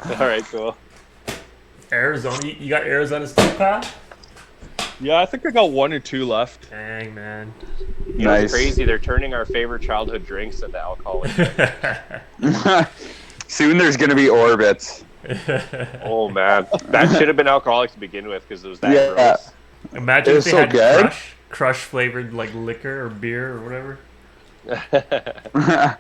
All right, cool. Arizona, you got Arizona's too, pal? Yeah, I think I got one or two left. Dang, man. You know, it's crazy. They're turning our favorite childhood drinks into alcoholic drinks. Soon there's gonna be Orbits. Oh man, that should have been alcoholic to begin with because it was that gross. Imagine if they so had good. crush flavored like liquor or beer or whatever. At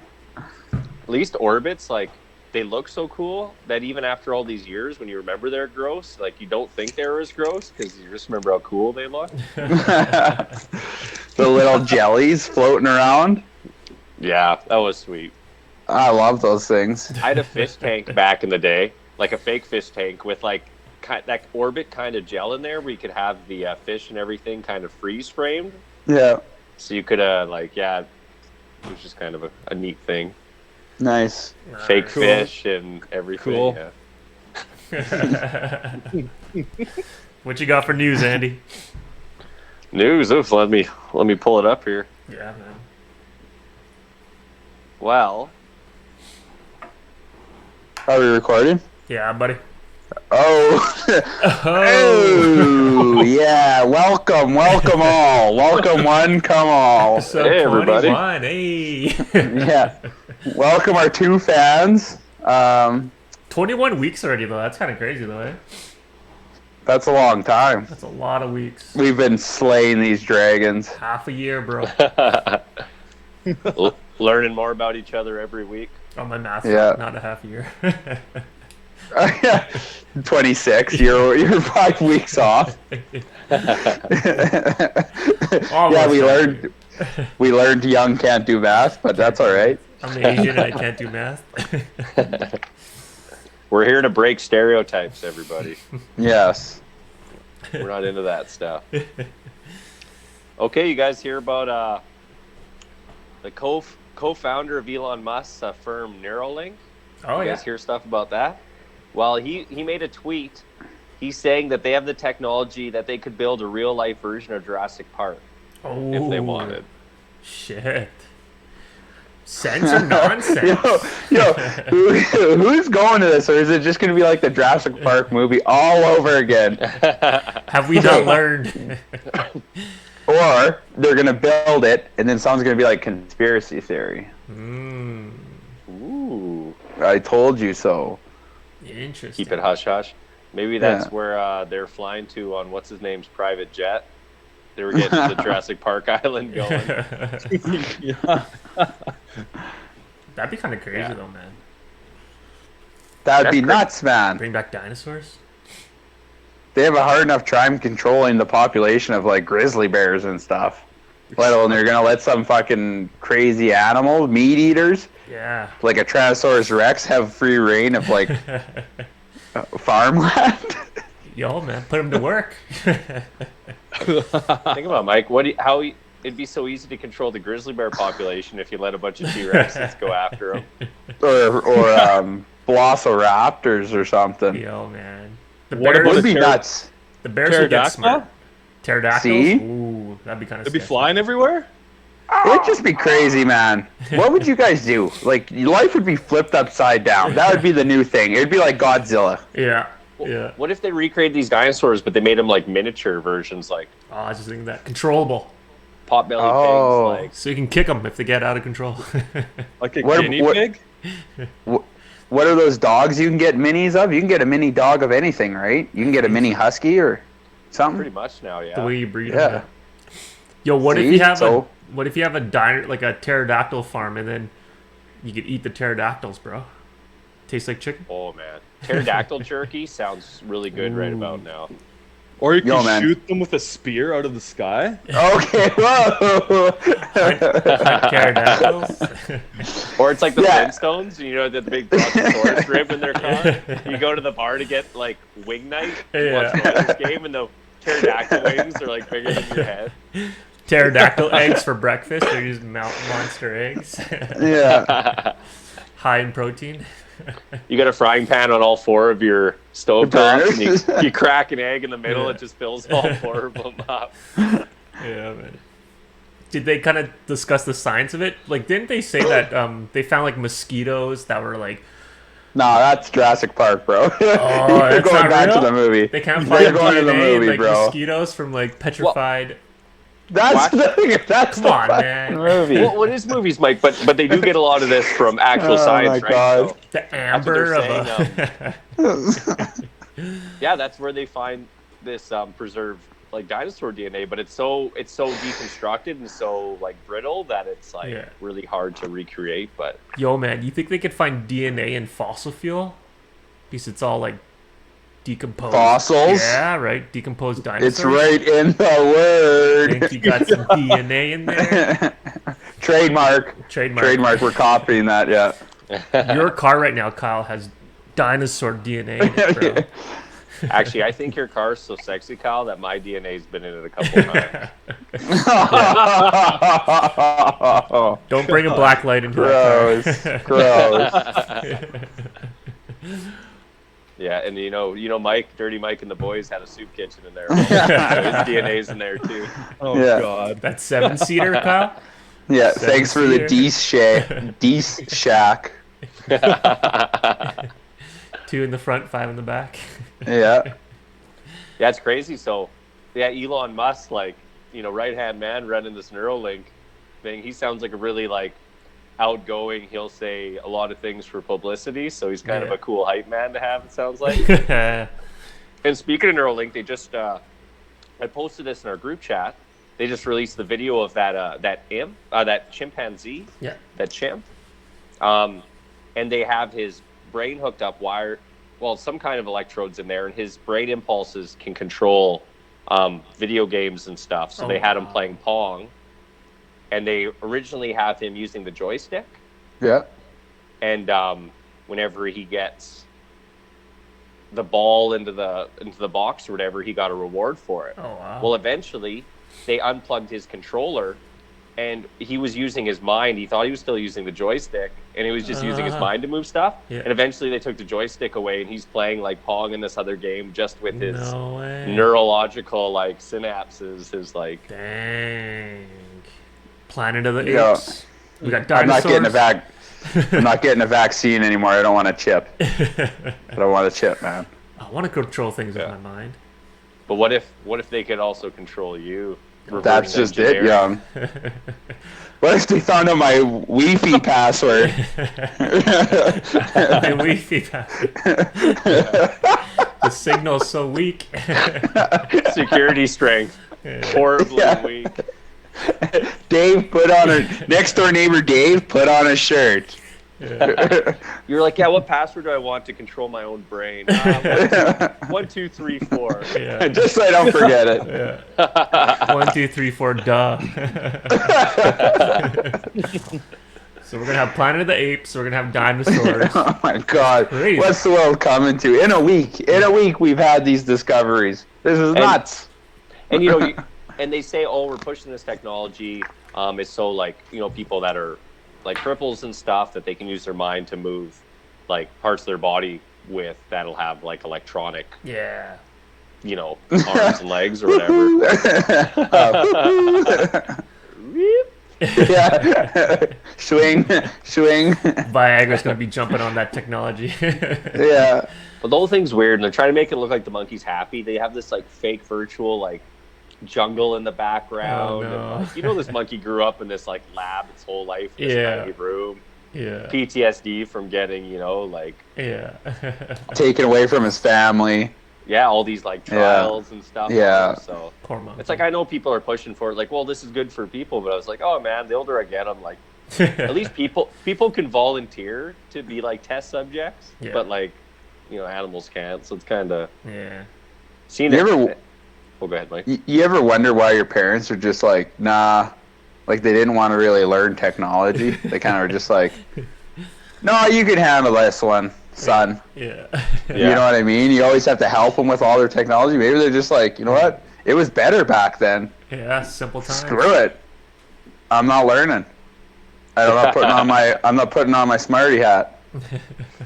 least Orbits, like, they look so cool that even after all these years, when you remember they're gross, like, you don't think they were as gross because you just remember how cool they look. The little jellies floating around. Yeah, that was sweet. I love those things. I had a fish tank back in the day, like a fake fish tank with like that Orbit kind of gel in there where you could have the fish and everything kind of freeze framed. Yeah. So you could it was just kind of a neat thing. Nice. Fake Cool. fish and everything. Cool. Yeah. What you got for news, Andy? News. Oof, let me pull it up here. Yeah, man. Well, Are we recording? Yeah, buddy. Oh. Oh, yeah. Welcome all. Welcome one, come all. Episode Hey, everybody. 21. Hey. Yeah. Welcome our two fans. 21 weeks already, though. That's kind of crazy, though, eh? That's a long time. That's a lot of weeks. We've been slaying these dragons. Half a year, bro. learning more about each other every week. On my math, Yeah. not a half a year. 26. You're 5 weeks off. Yeah, we learned Young can't do math, but that's all right. I'm Asian and I can't do math. We're here to break stereotypes, everybody. Yes. We're not into that stuff. Okay, you guys hear about the co-founder of Elon Musk's firm Neuralink? Oh, You yeah. guys hear stuff about that? Well, he made a tweet. He's saying that they have the technology that they could build a real-life version of Jurassic Park Oh, if they wanted. Shit. Sense or nonsense? Who's going to this, or is it just going to be like the Jurassic Park movie all over again? Have we not learned? Or they're going to build it, and then someone's going to be like conspiracy theory. Ooh. I told you so. Interesting. Keep it hush-hush. Maybe that's where they're flying to on what's-his-name's private jet. They were getting to the Jurassic Park Island going. Yeah. That'd be kind of crazy, Yeah. though, man. That'd be That's nuts, man. Bring back dinosaurs? They have a hard enough time controlling the population of like grizzly bears and stuff. Let alone they're gonna let some fucking crazy animal, meat eaters, Yeah. like a Tyrannosaurus Rex, have free reign of like farmland. Yo, man, put them to work. Think about it, Mike. It'd be so easy to control the grizzly bear population if you let a bunch of T-Rexes go after them. or velociraptors or something. Yo, man. The What It bears, about would be a nuts. the bears would get pterodactyl? smart. Pterodactyls? See? Ooh, that'd be kind of They'd be flying everywhere? It'd just be crazy, man. What would you guys do? Like, your life would be flipped upside down. That would be the new thing. It'd be like Godzilla. Yeah. Yeah. What if they recreated these dinosaurs, but they made them like miniature versions, like Oh, I was just thinking that. Controllable. pot-bellied Oh. pigs? So you can kick them if they get out of control. Like a What- guinea what- pig? What are those dogs you can get minis of? You can get a mini dog of anything, right? You can get a mini husky or something. Pretty much now, yeah. The way you breed Yeah. them. Yo, what if See? you have So- a diner, like a pterodactyl farm, and then you could eat the pterodactyls, bro? Tastes like chicken. Oh man, pterodactyl jerky sounds really good right about now. Or you Yo, can man. shoot them with a spear out of the sky? Okay, whoa. Pterodactyls. Or it's like the Yeah. Flintstones, you know, the big Brontosaurus rib in their car. You go to the bar to get like wing night, and watch the Lakers game, and the pterodactyl wings are like bigger than your head. Pterodactyl eggs for breakfast. They're just monster eggs. Yeah. High in protein. You got a frying pan on all four of your stove tops, and burners. you crack an egg in the middle, Yeah. it just fills all four of them up. Yeah, man. Did they kind of discuss the science of it? Like, didn't they say that they found like mosquitoes that were like Nah, that's Jurassic Park, bro. Oh, You're that's going not back real? to the movie. They can't They're find going to the DNA movie, in like bro. mosquitoes from like petrified. That's that's Come the on, fucking man. movie. Well, what is movies, Mike? But they do get a lot of this from actual Oh science, my right? God. So, The what amber they're of saying, a. yeah, that's where they find this preserved like dinosaur DNA, but it's so deconstructed and so like brittle that it's like Yeah. really hard to recreate. But Yo, man, you think they could find DNA in fossil fuel? Because it's all like decomposed. Fossils? Yeah, right. Decomposed dinosaurs. It's right in the Think word. you got some DNA in there? Trademark. Trademark. We're copying that, yeah. Your car right now, Kyle, has dinosaur DNA in it, bro. actually, I think your car's so sexy, Kyle, that my DNA's been in it a couple times. Don't bring a black light into Gross. that Gross. Yeah, and you know, Mike, Dirty Mike, and the boys had a soup kitchen in there. So his DNA's in there too. Oh Yeah. God. car. That 7-seater, Kyle? Yeah, thanks for the Seven-seater. Deece Shack. 2 in the front, 5 in the back. Yeah. Yeah, it's crazy. So, yeah, Elon Musk, like, right-hand man running this Neuralink thing, he sounds like a really, like, outgoing. He'll say a lot of things for publicity, so he's kind of Yeah. a cool hype man to have, it sounds like. And speaking of Neuralink, they just, I posted this in our group chat. They just released the video of that chimpanzee, Yeah. that chimp. And they have his brain hooked up some kind of electrodes in there, and his brain impulses can control video games and stuff. So they had him playing Pong, and they originally have him using the joystick. Yeah. And whenever he gets the ball into the box or whatever, he got a reward for it. Oh, wow. Well, eventually, they unplugged his controller, and he was using his mind. He thought he was still using the joystick, and he was just using his mind to move stuff. Yeah. And eventually, they took the joystick away, and he's playing like Pong in this other game just with his No way. neurological like synapses. His like, Dang. Planet of the Yeah. Apes. We got I'm not dinosaurs. I'm not getting a vaccine anymore. I don't want a chip. I don't want a chip, man. I want to control things Yeah. with my mind. but what if they could also control you? That's Reverse just it, engineering. Young. What if they found out my Wi-Fi password? My Wi-Fi password. The signal's so weak. Security strength horribly Yeah. weak. Dave put on next door neighbor Dave put on a shirt. You're like, yeah, what password do I want to control my own brain? 1, 2, 3, 4. Yeah. Just so I don't forget it. Yeah. 1, 2, 3, 4, duh. So we're gonna have Planet of the Apes. We're gonna have dinosaurs. Oh my God! Crazy. What's the world coming to? In a week, we've had these discoveries. This is nuts. And and they say, oh, we're pushing this technology. It's so like people that are like cripples and stuff that they can use their mind to move like parts of their body with that'll have like electronic, Yeah. arms and legs or whatever. Yeah. Swing. Viagra's gonna be jumping on that technology. Yeah. But the whole thing's weird, and they're trying to make it look like the monkey's happy. They have this like fake virtual like jungle in the background. Oh, no. And, like, this monkey grew up in this like lab its whole life in this Yeah. tiny room. Yeah. PTSD from getting, like Yeah. Taken away from his family. all these like trials and stuff. Yeah. So Poor monkey. it's like I know people are pushing for it, like, well, this is good for people, but I was like, oh man, the older I get, I'm like, at least people can volunteer to be like test subjects, Yeah. but like, animals can't. So it's kind of Yeah. seen You it. ever- Oh, go ahead, Mike. You ever wonder why your parents are just like, nah, like they didn't want to really learn technology? They kind of were just like, no, you can handle this one, son. Yeah. You know what I mean? You always have to help them with all their technology. Maybe they're just like, you know what? It was better back then. Yeah. Simple time. Screw it. I'm not learning. I'm not putting on my smarty hat.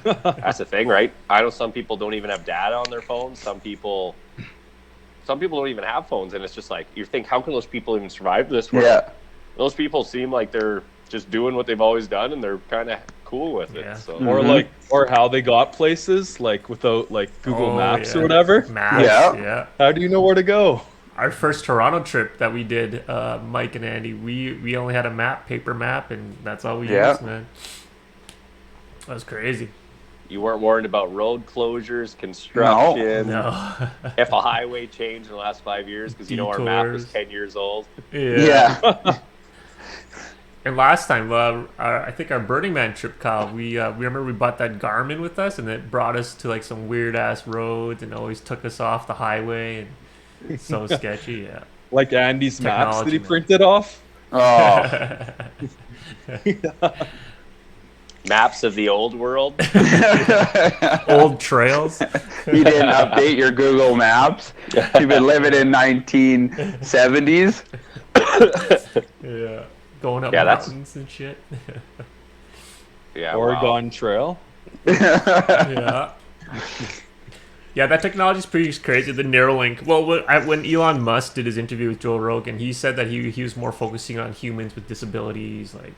That's the thing, right? I know some people don't even have data on their phones. Some people don't even have phones, and it's just like you think, how can those people even survive this world? Yeah. Those people seem like they're just doing what they've always done, and they're kind of cool with it. Yeah. So Or like, or how they got places like without like Google Maps or whatever. Maps, Yeah. yeah. How do you know where to go? Our first Toronto trip that we did, Mike and Andy, we only had a paper map, and that's all we Yeah. used, man. That was crazy. you weren't worried about road closures, construction. No. If a highway changed in the last 5 years, because our map was Detours. 10 years old. Yeah. And last time, I think our Burning Man trip, Kyle, we remember we bought that Garmin with us, and it brought us to like some weird ass roads, and always took us off the highway, and it's so sketchy. Yeah. Like Andy's maps that he Technology, man. printed off. Oh. Maps of the old world. Old trails. You didn't update your Google Maps. You've been living in 1970s. Yeah. Going up Yeah, that's- mountains and shit. Yeah, Oregon wow. Trail. Yeah. Yeah, that technology is pretty crazy. The Neuralink. Well, when Elon Musk did his interview with Joe Rogan, he said that he was more focusing on humans with disabilities, like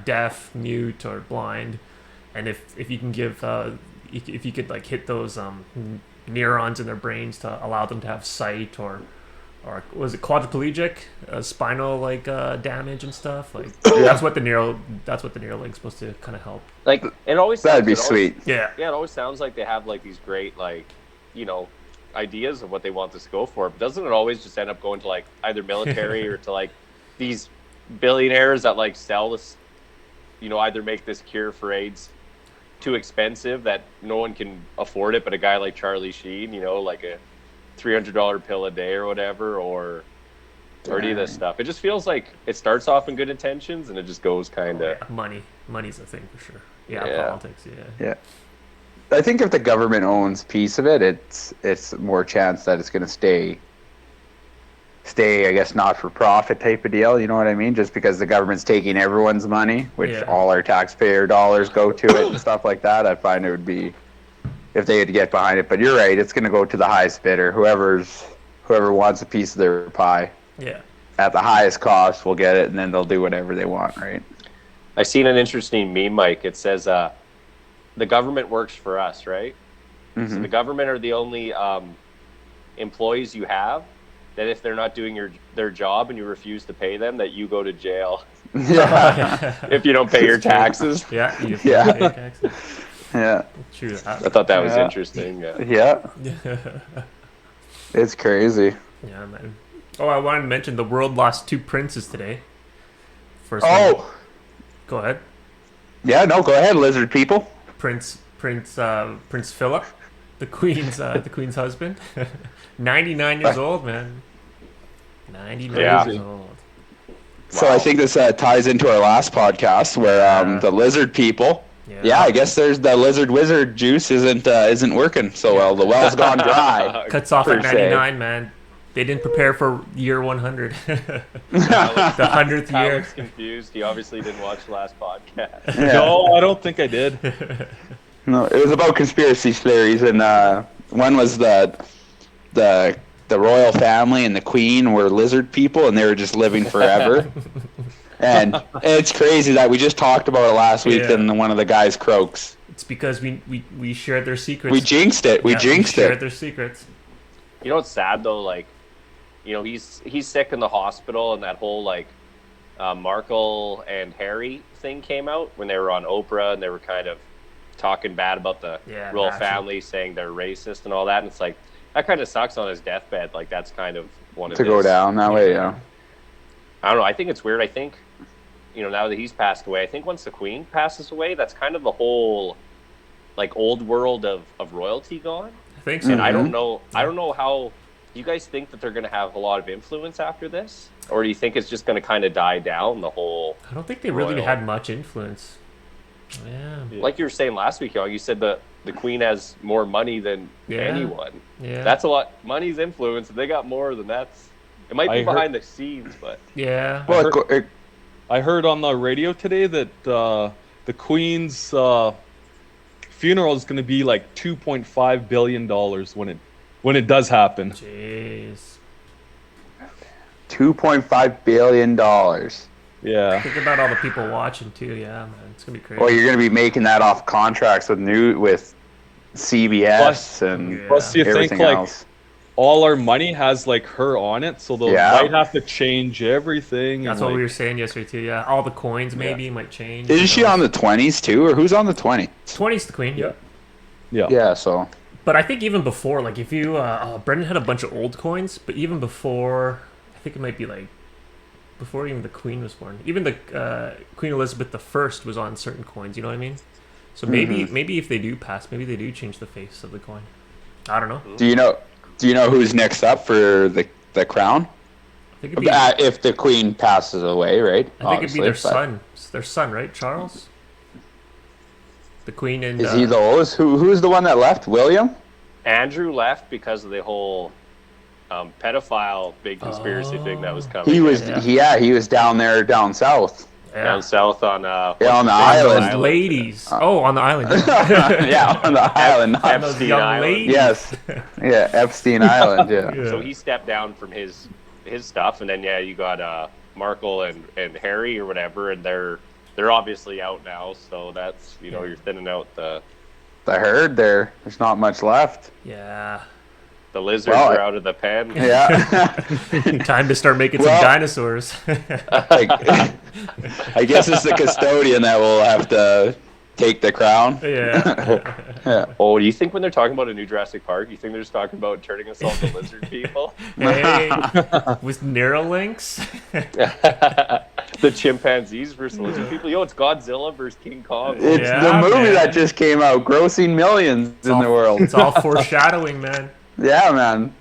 deaf, mute, or blind. And if you can give, if you could like hit those neurons in their brains to allow them to have sight, or was it quadriplegic, spinal like damage and stuff. Like that's what the Neuralink's supposed to kind of help. Like it always. That'd be it always- sweet. Yeah. Yeah, it always sounds like they have like these great ideas of what they want this to go for. But doesn't it always just end up going to like either military or to like these billionaires that like sell this, either make this cure for AIDS too expensive that no one can afford it, but a guy like Charlie Sheen, like a $300 pill a day or whatever, or any of this stuff. It just feels like it starts off in good intentions and it just goes kind of. Money's a thing for sure. Yeah, Yeah. politics. Yeah. Yeah. I think if the government owns piece of it, it's more chance that it's going to stay, I guess, not for profit type of deal. You know what I mean? Just because the government's taking everyone's money, which Yeah. all our taxpayer dollars go to it and stuff like that. I find it would be, if they had to get behind it. But you're right, it's going to go to the highest bidder. Whoever wants a piece of their pie Yeah. at the highest cost will get it, and then they'll do whatever they want, right? I seen an interesting meme, Mike. It says, the government works for us, right? So Mhm. the government are the only employees you have that if they're not doing their job and you refuse to pay them, that you go to jail Yeah. if you don't pay your taxes. Yeah. Yeah. Pay taxes. Yeah. True that. I thought that was Yeah. interesting. Yeah. Yeah. Yeah, It's crazy. man. Oh, I wanted to mention the world lost 2 princes today. First one, Oh, go ahead. yeah, no, go ahead, lizard people. Prince Philip, the Queen's husband, 99 years old, man. 99 Yeah. years old. So Wow. I think this ties into our last podcast where the lizard people. Yeah, I guess there's the lizard wizard juice isn't working so well. The well's gone dry. Cuts off per at se. 99, man. They didn't prepare for year 100, the 100th year. Alex confused. He obviously didn't watch the last podcast. Yeah. No, I don't think I did. No, it was about conspiracy theories, and one was the royal family and the queen were lizard people, and they were just living forever. And it's crazy that we just talked about it last week, Yeah. and one of the guys croaks. It's because we shared their secrets. We jinxed it. We Yeah, jinxed shared it. their secrets. You know what's sad though? Like, he's sick in the hospital, and that whole like Markle and Harry thing came out when they were on Oprah, and they were kind of talking bad about the Yeah, royal naturally. family, saying they're racist and all that. And it's like that kind of sucks on his deathbed. Like that's kind of one of To go his- down that way, yeah. I don't know. I think it's weird. I think now that he's passed away, I think once the Queen passes away, that's kind of the whole like old world of royalty gone. I think so. And I Mhm. don't know. I don't know how. Do you guys think that they're going to have a lot of influence after this, or do you think it's just going to kind of die down the whole? I don't think they really Royal. had much influence. Yeah. Like you were saying last week, Yoong, you said the Queen has more money than Yeah. anyone. Yeah. That's a lot. Money's influence. If they got more than that's. It might be I heard- behind the scenes, but yeah. Well, I heard on the radio today that the Queen's funeral is going to be like $2.5 billion when it does happen. Jeez. $2.5 billion. Yeah. Think about all the people watching too. Yeah, man. It's gonna be crazy. Well, you're going to be making that off contracts with CBS and Plus, you think everything like else. all our money has like her on it, so they might have to change everything. That's and, what we like, were saying yesterday too. Yeah, all the coins maybe might change. Isn't she on the 20s too, or who's on the 20s? 20's the queen? Yeah. Yeah, so. But I think even before, like if you, Brendan had a bunch of old coins, but even before, I think it might be like before even the queen was born. Even the Queen Elizabeth I was on certain coins. You know what I mean? So maybe if they do pass, maybe they do change the face of the coin. I don't know. Do you know who's next up for the crown? I think it'd be, If the queen passes away, right? I think it'd be their son. Their son, right? Charles? The queen and... Is he the oldest? Who's the one that left? William? Andrew left because of the whole pedophile big conspiracy thing that was coming. He was he was down south. down south on on the island. Those ladies. On the island. Yeah, on the island. Not And those Epstein young Island. ladies. Yes. Yeah, Epstein Island, yeah. So he stepped down from his stuff, and then you got Markle and Harry or whatever, and they're obviously out now. So that's you're thinning out the herd there. There's not much left. Yeah. the lizards are out of the pen. Yeah. Time to start making some dinosaurs. I guess it's the custodian that will have to take the crown. Yeah. Yeah. Oh, do you think when they're talking about a new Jurassic Park, you think they're just talking about turning us all into lizard people? Hey, with Neuralinks. The chimpanzees versus lizard people. Yo, it's Godzilla versus King Kong. It's the movie that just came out, grossing millions in the world. It's all foreshadowing, man. Yeah, man.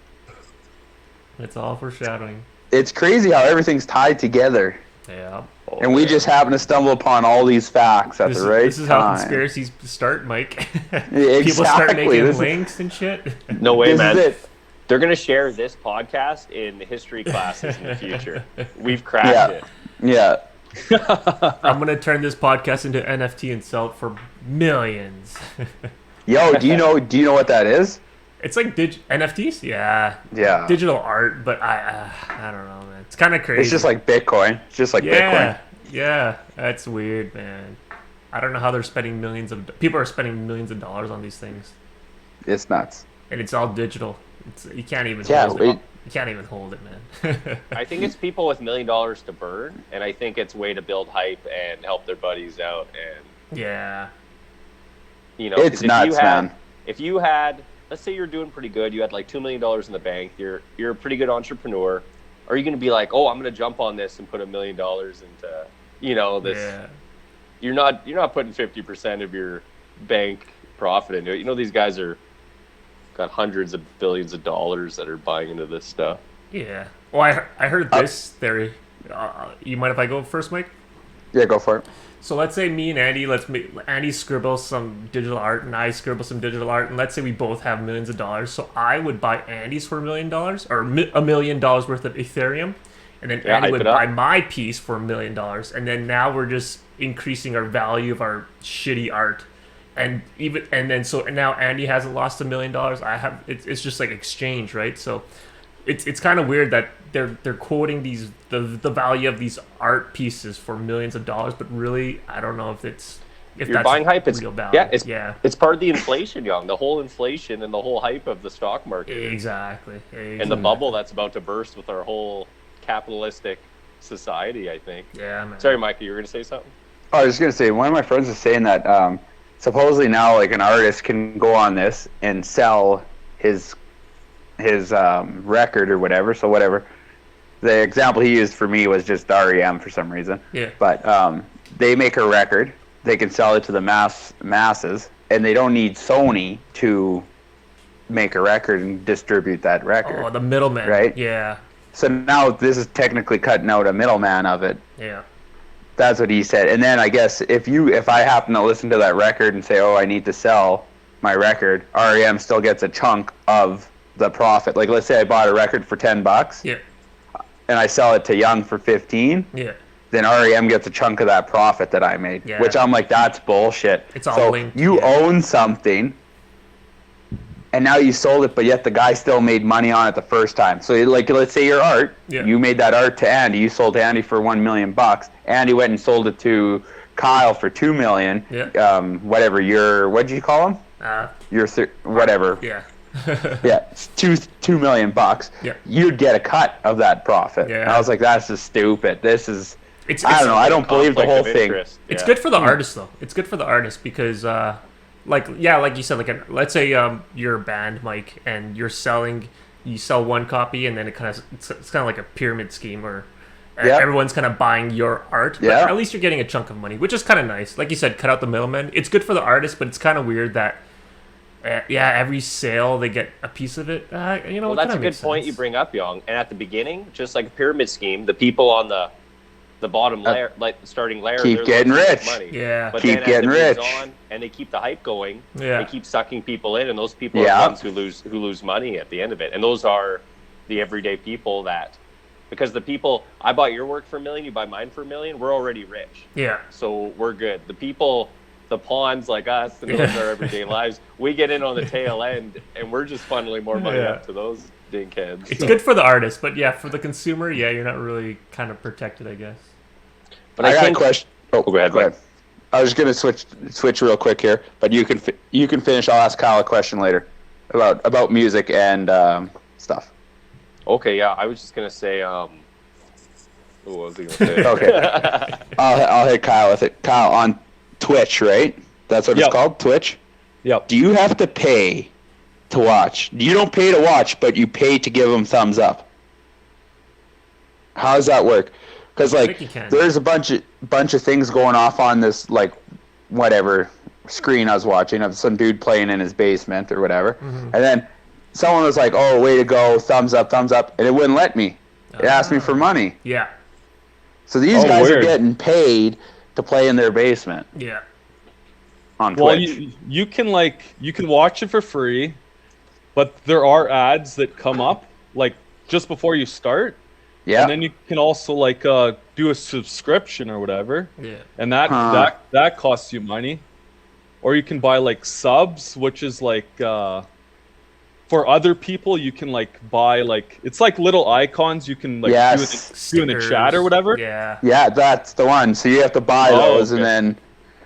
It's all foreshadowing. It's crazy how everything's tied together. Yeah. And we just happen to stumble upon all these facts at the right time. This is how conspiracies start, Mike. Exactly. People start making links and shit. No way, This man. is it. They're going to share this podcast in history classes in the future. We've cracked it. Yeah. I'm going to turn this podcast into NFT and sell it for millions. Yo, do you know what that is? It's like NFTs? Yeah. Yeah. Digital art, but I don't know, man. It's kind of crazy. It's just like Bitcoin. It's just like Bitcoin. Yeah. That's weird, man. I don't know how they're spending people are spending millions of dollars on these things. It's nuts. And it's all digital. You can't even hold it. You can't even hold it, man. I think it's people with $1 million to burn, and I think it's a way to build hype and help their buddies out. And yeah. It's nuts, man. If you had, let's say you're doing pretty good, you had like $2 million in the bank, you're a pretty good entrepreneur. Are you going to be like, oh, I'm going to jump on this and put $1 million into, this? Yeah. You're not putting 50% of your bank profit into it. These guys got hundreds of billions of dollars that are buying into this stuff. Yeah. Well, I heard this theory. You mind if I go first, Mike? Yeah, go for it. So let's say me and Andy, Andy scribbles some digital art and I scribble some digital art, and let's say we both have millions of dollars. So I would buy Andy's for $1 million or $1 million worth of Ethereum, and then Andy would buy my piece for $1 million, and then now we're just increasing our value of our shitty art. And so now Andy hasn't lost $1 million. It's just like exchange, right? So it's kind of weird that they're quoting the value of these art pieces for millions of dollars, but really I don't know if you're buying hype. It's real value. It's part of the inflation, Young. The whole inflation and the whole hype of the stock market. Exactly. And the bubble that's about to burst with our whole capitalistic society, I think. Yeah, man. Sorry, Micah, you were gonna say something? I was going to say, one of my friends is saying that supposedly now, like, an artist can go on this and sell his record or whatever. So whatever. The example he used for me was just REM for some reason. Yeah. But they make a record. They can sell it to the masses, and they don't need Sony to make a record and distribute that record. Oh, the middleman. Right? Yeah. So now this is technically cutting out a middleman of it. Yeah. That's what he said. And then I guess if I happen to listen to that record and say, oh, I need to sell my record, REM still gets a chunk of the profit. Like, let's say I bought a record for $10. Yeah. And I sell it to Young for 15. Yeah. Then REM gets a chunk of that profit that I made. Yeah. Which I'm like, that's bullshit. It's all linked. You own something, and now you sold it, but yet the guy still made money on it the first time. So, like, let's say your art, you made that art to Andy. You sold to Andy for $1 million. Andy went and sold it to Kyle for $2 million. Yeah. Whatever what'd you call him? Whatever. Yeah. Yeah, it's $2 million. Yeah. You'd get a cut of that profit. Yeah. And I was like, that's just stupid. This is. It's I don't know. I don't believe the whole thing. It's good for the artist though. It's good for the artist because, like you said, like let's say you're a band, Mike, and you sell one copy, and then it's kind of like a pyramid scheme where everyone's kind of buying your art. But at least you're getting a chunk of money, which is kind of nice. Like you said, cut out the middleman. It's good for the artist, but it's kind of weird that. Every sale they get a piece of it. Well, that's a good point you bring up, Yoong. And at the beginning, just like a pyramid scheme, the people on the bottom layer, like the starting layer, keep getting rich. Money. Yeah, but keep getting rich. On, and they keep the hype going. Yeah, they keep sucking people in, and those people are the ones who lose money at the end of it. And those are the everyday people because the people I bought your work for $1 million, you buy mine for $1 million. We're already rich. Yeah, so we're good. The people. The pawns like us and those our everyday lives, we get in on the tail end, and we're just funneling more money up to those dinkheads. It's good for the artist, but for the consumer, you're not really kind of protected, I guess. But I got a question. Oh, go ahead. I was going to switch real quick here, but you can finish. I'll ask Kyle a question later about music and stuff. Okay, yeah. I was just going to say. What was he going to say? Okay, I'll hit Kyle with it. Kyle on Twitch, right? That's what it's called, Twitch? Yep. Do you have to pay to watch? You don't pay to watch, but you pay to give them thumbs up. How does that work? Because there's a bunch of things going off on this whatever screen I was watching of some dude playing in his basement or whatever, and then someone was like, "Oh, way to go, thumbs up," and it wouldn't let me. It asked me for money. Yeah. So these guys are getting paid to play in their basement. Yeah. On Twitch. Well, you can watch it for free, but there are ads that come up just before you start. Yeah. And then you can also do a subscription or whatever. Yeah. And that costs you money. Or you can buy subs, which is for other people you can buy it's like little icons you can do in the chat or whatever. Yeah, that's the one. So you have to buy those and then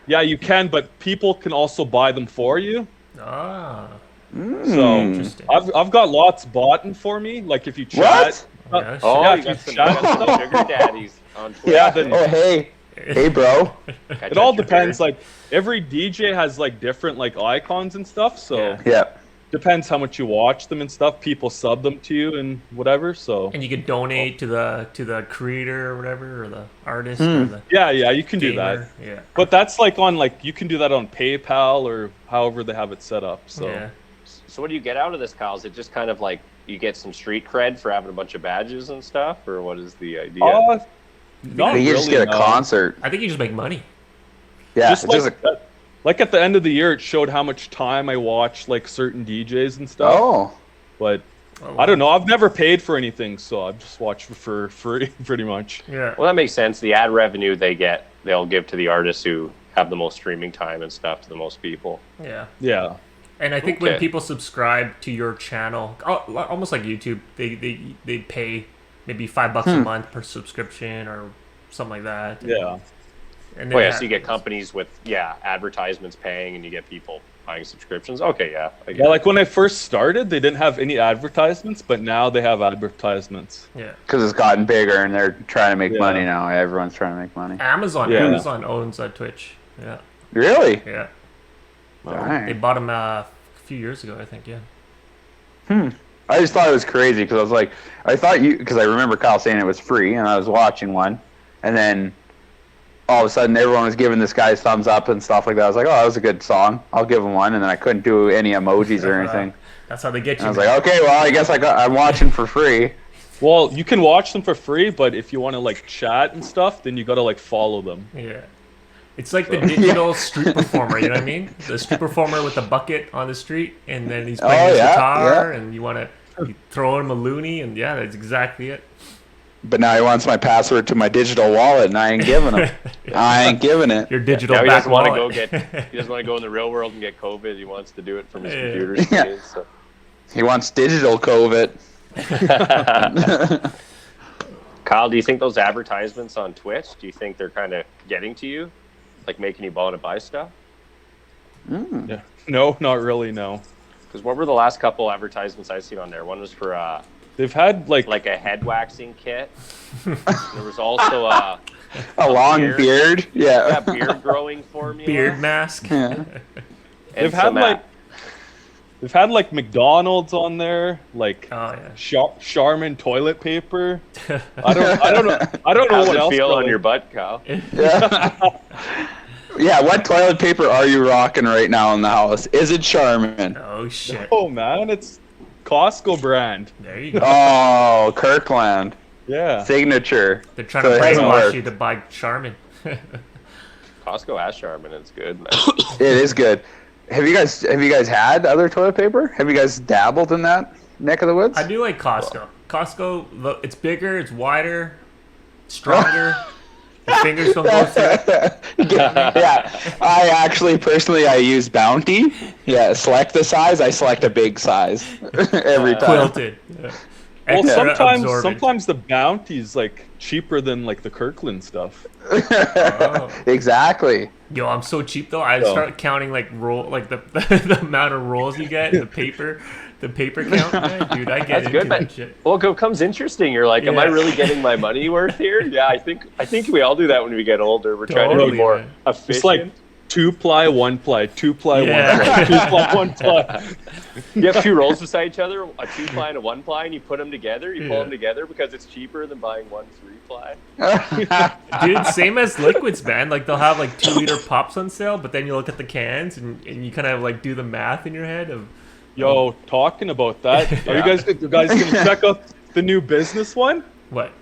you can, but people can also buy them for you. So interesting. I've got lots bought in for me. If you chat. You got some sugar daddies on Twitter. Yeah. Hey, bro. It all depends. Every DJ has different icons and stuff. So depends how much you watch them and stuff. People sub them to you and whatever. So and you can donate to the creator or whatever, or the artist. Or the you can do that. Yeah. But that's you can do that on PayPal or however they have it set up. So. So what do you get out of this, Kyle? Is it just kind of you get some street cred for having a bunch of badges and stuff, or what is the idea? You just get a concert. I think you just make money. Yeah, just at the end of the year, it showed how much time I watched certain DJs and stuff. Oh, but I don't know. I've never paid for anything, so I've just watched for free, pretty much. Yeah. Well, that makes sense. The ad revenue they'll give to the artists who have the most streaming time and stuff to the most people. Yeah. Yeah. And I think when people subscribe to your channel, almost like YouTube, they pay maybe $5 a month per subscription or something like that. Yeah. And so you get companies with advertisements paying, and you get people buying subscriptions. Okay, yeah. When I first started, they didn't have any advertisements, but now they have advertisements. Yeah. Because it's gotten bigger, and they're trying to make money now. Everyone's trying to make money. Amazon owns Twitch. Yeah. Really? Yeah. Well, they bought them a few years ago, I think. Yeah. I just thought it was crazy because because I remember Kyle saying it was free, and I was watching one, and then all of a sudden everyone was giving this guy's thumbs up and stuff like that. I was like, oh, that was a good song. I'll give him one, and then I couldn't do any emojis or anything. That's how they get you. And I was like, okay, well, I guess I'm watching for free. Well, you can watch them for free, but if you want to chat and stuff, then you got to follow them. Yeah. It's like the digital street performer, you know what I mean? The street performer with the bucket on the street, and then he's playing his guitar, and you throw him a loony, and that's exactly it. But now he wants my password to my digital wallet, and I ain't giving him. I ain't giving it. Your digital he back doesn't want wallet. to he doesn't want to go in the real world and get COVID. He wants to do it from his computer screen. So. He wants digital COVID. Kyle, do you think those advertisements on Twitch, do you think they're kind of getting to you? Like making you want to buy stuff? Mm. Yeah. No, not really. No. Because what were the last couple advertisements I've seen on there? One was for They've had like a head waxing kit. There was also a long beard. Yeah. beard growing formula. Beard mask. Yeah. And They've had like McDonald's on there, like Oh yeah. Charmin toilet paper. I don't know How's what it else. feel on really. your butt, Kyle? Yeah. Yeah, what toilet paper are you rocking right now in the house? Is it Charmin? Oh shit. Oh man, it's Costco brand. There you go. Oh, Kirkland. Yeah. Signature. They're trying So to it hasn't brainwash worked. you to buy Charmin. Costco has Charmin. It's good, man. It is good. Have you guys had other toilet paper? Have you guys dabbled in that neck of the woods? I do like Costco. Costco, it's bigger, it's wider, stronger. Your fingers don't go through. Yeah, I actually personally I use Bounty. Yeah, select the size. I select a big size every time. Quilted. Yeah. Well, Extra absorbent. sometimes the Bounty's like cheaper than like the Kirkland stuff. Oh. Exactly. Yo, I'm so cheap though. I start counting like the amount of rolls you get, the paper count. Man, dude, I get That's into good, man. that shit. Well, it becomes interesting. You're like, am I Yeah. really getting my money worth here? Yeah, I think we all do that when we get older. We're trying to Totally, be more man. efficient. It's like 2-ply, 1-ply, 2-ply, Yeah. 1-ply, 2-ply, 1-ply. You have two rolls beside each other, a 2-ply and a 1-ply, and you put them together. You pull Yeah. them together because it's cheaper than buying one 3-ply. Dude, same as liquids, man. Like they'll have like 2-liter pops on sale, but then you look at the cans and you kind of like do the math in your head of Yo, talking about that, are you guys gonna check out the new business one? what?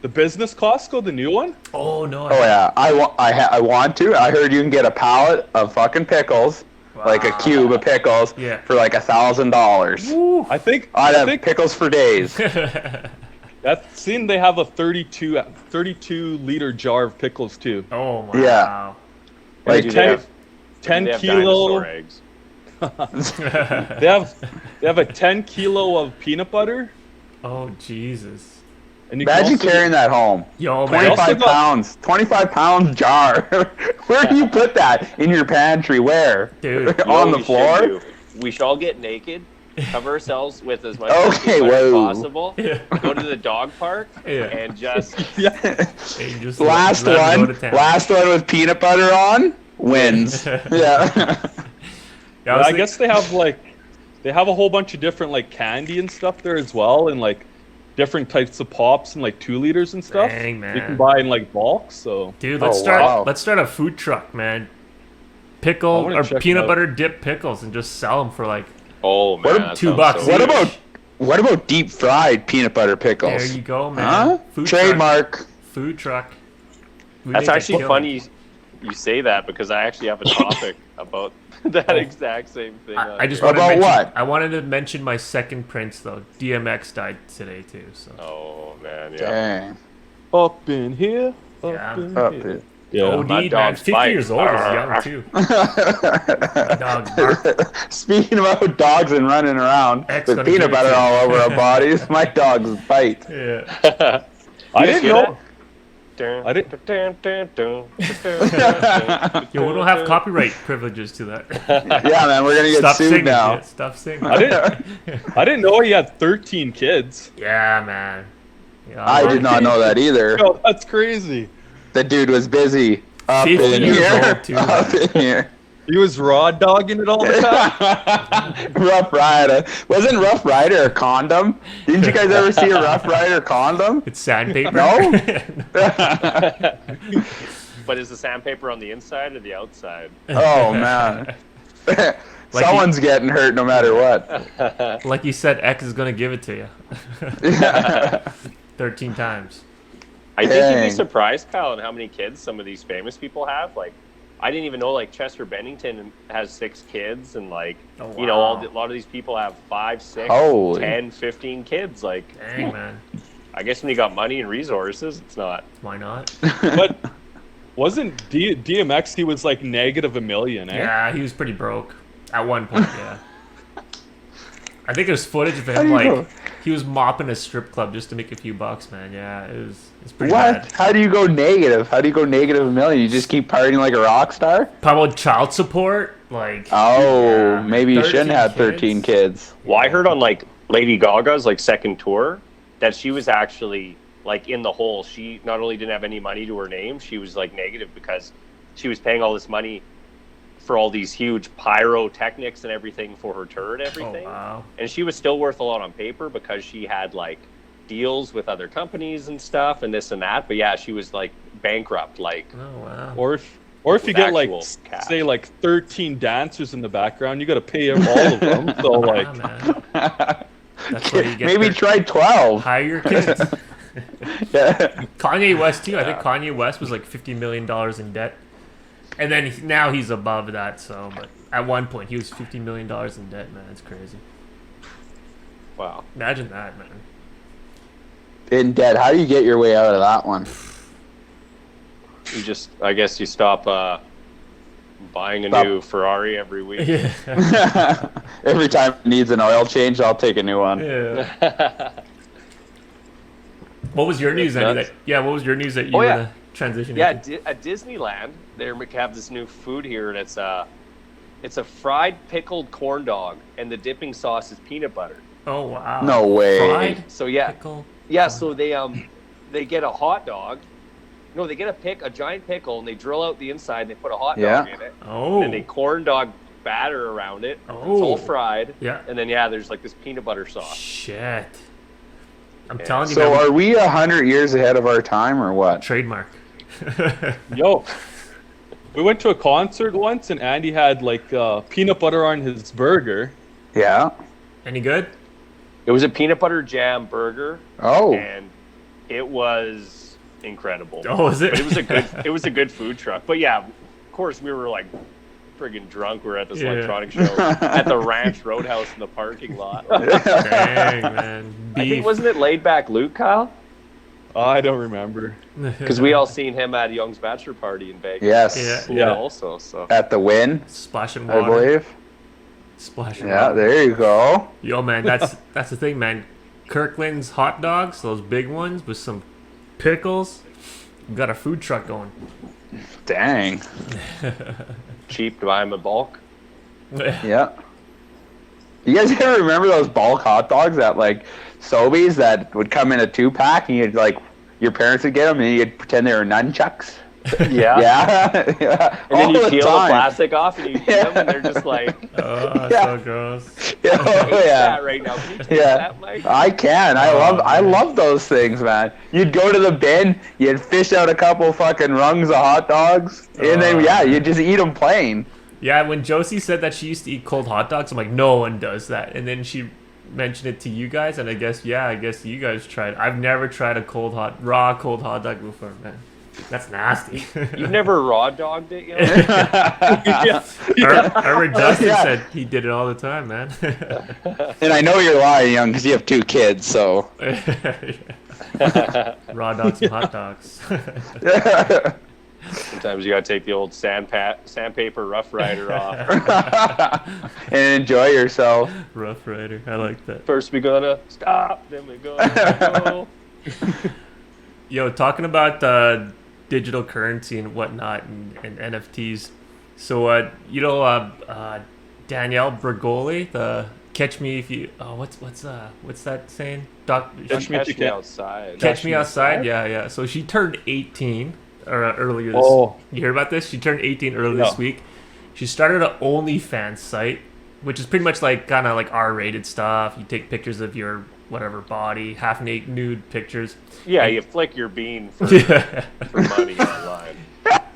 The business Costco, the new one? Oh no. Oh yeah, I want to. I heard you can get a pallet of fucking pickles, like a cube of pickles, Yeah. for like $1,000. I think I'd I have think pickles for days. that's seen they have a 32 liter jar of pickles too. Oh wow. Yeah. Like Do they 10, have- 10 They have kilo. dinosaur eggs. They have a 10 kilo of peanut butter, Oh Jesus. and you can Imagine also carrying that home. Yo, man. 25 also got- pounds. 25 pound jar. Where do you put that? In your pantry? Where? Dude. You know On what the we floor? should do? We should all get naked, cover ourselves with as much Okay, peanut butter as whoa. possible, Yeah. go to the dog park, Yeah. and just yeah. Hey, just Last let 'em go one. to town. Last one with peanut butter on wins. Yeah. Yeah, I guess they have a whole bunch of different like candy and stuff there as well, and like different types of pops and like 2 liters and stuff. Dang, You man. can buy in like bulk. So Dude, Oh, wow. let's start a food truck, man. I Pickle wanna or check peanut it out. butter dip pickles and just sell them for like oh man, that $2 sounds so each. good. What about deep fried peanut butter pickles? There you go, man. Huh? Food Trademark. Truck, food truck. We That's make a actually killing. funny you say that because I actually have a topic about that exact same thing. I just About wanted to mention, what? I wanted to mention my second prince though. DMX died today too. So Oh man, yeah. Dang. up in here, up Yeah. in Up here. it. Yeah. OD, my man. dog's 50 bite. years old is young too. My dog's bark. Speaking about dogs and running around X with gonna give peanut it butter to you. all over our bodies, my dog's bite. Yeah. I didn't know. I Yo, we don't have copyright privileges to that. Yeah, man, we're gonna get Stop sued singing. now. Yeah, stop singing. I didn't know he had 13 kids. Yeah, man. Yeah, I did not know that either. Yo, that's crazy. The dude was busy up 50 in years here. old, too, Up in here. He was raw dogging it all the time. Rough Rider. Wasn't Rough Rider a condom? Didn't you guys ever see a Rough Rider condom? It's sandpaper. No? But is the sandpaper on the inside or the outside? Oh, man. Someone's getting hurt no matter what. Like you said, X is gonna give it to you. 13 times. I think you'd Dang. be surprised, Kyle, on how many kids some of these famous people have. Like, I didn't even know like Chester Bennington has 6 kids, and like Oh, you know, wow. a lot of these people have 5, 6, Holy. 10, 15 kids. Like, Dang, man. I guess when you got money and resources, it's not. Why not? But wasn't DMX? He was like negative $1 million, eh? Yeah, he was pretty broke at one point. Yeah. I think there's footage of How do him you like know? He was mopping a strip club just to make a few bucks, man. Yeah, it's pretty What? bad. How do you go negative? How do you go negative $1 million? You just keep partying like a rock star? Probably child support, like. Oh, yeah, maybe you shouldn't 13 have 13 kids. Well, I heard on like Lady Gaga's like second tour that she was actually like in the hole. She not only didn't have any money to her name, she was like negative because she was paying all this money for all these huge pyrotechnics and everything for her tour and everything. Oh, wow. And she was still worth a lot on paper because she had like deals with other companies and stuff and this and that. But yeah, she was like bankrupt. Like, Oh, wow. Or if you get like actual cash. say like 13 dancers in the background, you got to pay all of them. So like, Yeah, man. That's where you get Maybe try 12. hire your kids. Yeah. Kanye West too. I think Kanye West was like $50 million in debt, and then now he's above that. So, but at one point he was $50 million in debt. Man, that's crazy. wow. Imagine that, man. In debt. How do you get your way out of that one? You just, I guess you stop buying a Stop. new Ferrari every week. Yeah. Every time it needs an oil change, I'll take a new one. Yeah. What was your news, Andy? nuts. What was your news that you Oh, were yeah. gonna transition Yeah, into? at Disneyland, they have this new food here, and it's a fried pickled corn dog, and the dipping sauce is peanut butter. Oh wow. No way. Fried So yeah, pickle. yeah. So they get a hot dog. No, they get a giant pickle, and they drill out the inside, and they put a hot dog Yeah. in it. Oh. And then they corn dog batter around it. Oh. It's all fried. Yeah. And then yeah, there's like this peanut butter sauce. Shit. I'm Yeah. telling you, So man, are we 100 years ahead of our time or what? trademark. yo, we went to a concert once and Andy had like peanut butter on his burger. Yeah. Any good? It was a peanut butter jam burger, Oh. and it was incredible. Oh, is it? But it was a good food truck. But yeah, of course we were like friggin' drunk. We were at this Yeah. electronic show at the Ranch Roadhouse in the parking lot. Dang, man. I think Beef. wasn't it Laid Back Luke, Kyle? I don't remember. Because we all seen him at Young's bachelor party in Vegas. Yes. Yeah. Also, so At the Win, Splashing I water. believe. Splashing Yeah, water. there you go. Yo, man, that's the thing, man. Kirkland's hot dogs, those big ones with some pickles. We got a food truck going. Dang. cheap to buy him in bulk. Yeah. You guys ever remember those bulk hot dogs at like Sobeys that would come in a 2-pack and you'd like your parents would get them and you'd pretend they were nunchucks? Yeah. Yeah. Yeah. And then All you the peel the time. plastic off and you eat them and they're just like, Oh, Yeah. so gross. Yeah. "Eat Oh, yeah. that right now. Can you taste Yeah. that, Mike?" I can. I man. love those things, man. You'd go to the bin, you'd fish out a couple fucking rungs of hot dogs, and then Oh, you'd just eat them plain. Yeah, when Josie said that she used to eat cold hot dogs, I'm like, no one does that. And then she mentioned it to you guys, and I guess you guys tried. I've never tried a raw cold hot dog before, man. That's nasty. You've never raw dogged it, you know? I heard Justin Yeah. said he did it all the time, man. And I know you're lying, Young, because you have 2 kids, so. Raw dogs and hot dogs. Sometimes you gotta take the old sandpaper Rough Rider off. And enjoy yourself. Rough Rider. I like that. First we gonna stop, then we gonna go. Yo, talking about digital currency and whatnot and NFTs. So, Danielle Bregoli, the Catch Me If You... Oh, what's that saying? Catch Me If You Catch me Can. outside. Catch Me Outside? Yeah. So she turned 18 earlier this... Oh. You hear about this? She turned 18 earlier this No. week. She started an OnlyFans site, which is pretty much like kind of like R-rated stuff. You take pictures of your whatever body, half-naked nude pictures. Yeah, you flick your bean for money online.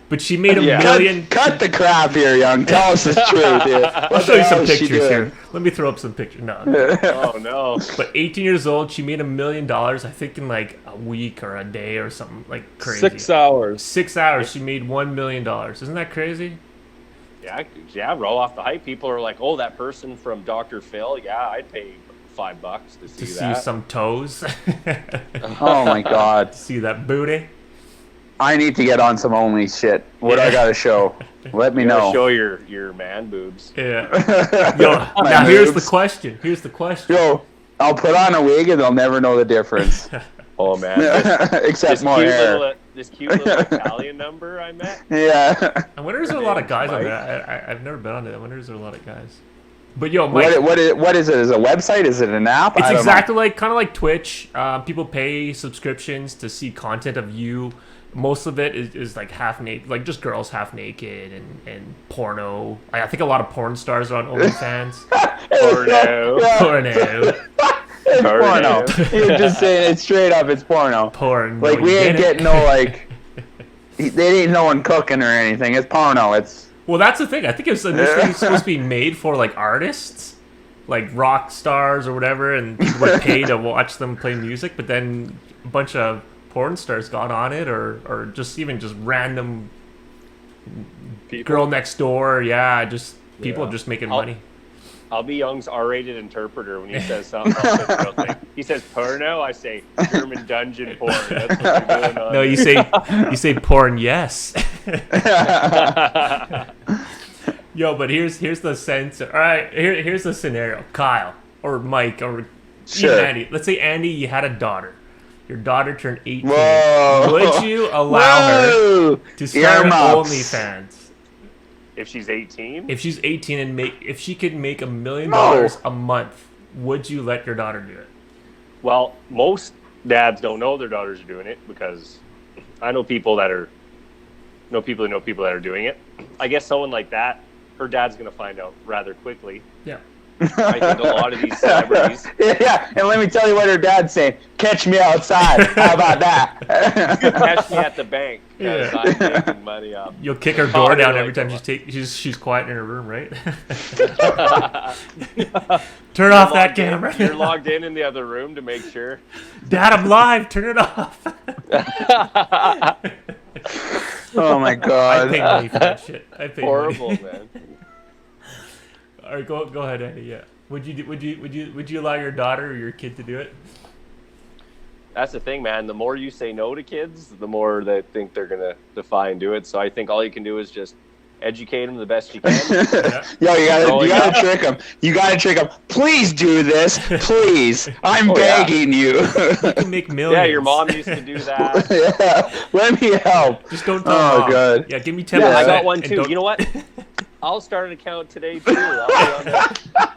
But she made a Yeah. million... Cut the crap here, Young. Tell us the truth, dude. I'll show you some pictures here. Let me throw up some pictures. No. Oh no. But 18 years old, she made $1 million, I think, in like a week or a day or something like crazy. 6 hours. 6 hours, she made $1 million. Isn't that crazy? Yeah, roll off the hype. People are like, oh, that person from Dr. Phil, yeah, I'd pay $5 to see To see that. some toes. Oh my god. See that booty. I need to get on some only shit. What do I gotta show? Let me You gotta know. show your man boobs. Yeah. Yo, My now here's the moves. question. Yo, I'll put on a wig and they'll never know the difference. Oh man, Except more hair. This cute little Italian number I met. Yeah. I wonder is there a lot of guys on there. I've never been on it. I wonder is there a lot of guys. But yo, Mike, what is it? Is it a website? Is it an app? it's I don't exactly like kind of like Twitch. People pay subscriptions to see content of you. Most of it is like half naked, like just girls half naked and porno. I think a lot of porn stars are on OnlyFans. Porno. Porno. It's porno. You're just saying it straight up. It's porno. Porn. Like we ain't getting no like. They ain't no one cooking or anything. It's porno. It's. Well, that's the thing. I think it was initially supposed to be made for like artists, like rock stars or whatever, and people would pay to watch them play music. But then a bunch of porn stars got on it, or just random People? girl next door. Yeah, just people just making money. I'll be Young's R-rated interpreter when he says something. I'll say the real thing. He says porno. I say German dungeon porn. That's what you're doing on No, you say porn. Yes. Yo, but here's the sense. All right, here's the scenario. Kyle or Mike or Sure. even Andy. Let's say Andy, you had a daughter. Your daughter turned 18. Whoa. Would you allow her to start an Earmuffs. OnlyFans? If she's 18, If she's 18 and if she could make $1 million No. a month, would you let your daughter do it? well, most dads don't know their daughters are doing it because I know people that are people that are doing it. I guess someone like that, her dad's gonna find out rather quickly. Yeah. I think a lot of these celebrities. Yeah, and let me tell you what her dad's saying. Catch me outside. How about that? Catch me at the bank because Yeah. I'm making money off. You'll kick her door down like every time a- she's quiet in her room, right? Turn off that camera. You're logged in the other room to make sure. Dad, I'm live. Turn it off. Oh my I god. pay money for that shit. I pay Horrible, money. man. All right, go ahead, Andy. Yeah. Would you allow your daughter or your kid to do it? That's the thing, man. The more you say no to kids, the more they think they're gonna defy and do it. So I think all you can do is just educate them the best you can. Yo, you Growing gotta up. trick him. You gotta trick him. Please do this. Please. I'm Oh, yeah. begging you. You can make millions. Yeah, your mom used to do that. Yeah. Let me help. Just don't tell Oh, mom. God. Yeah, give me 10%. Yeah, I got one and too. don't- You know what? I'll start an account today too. I'll be on there.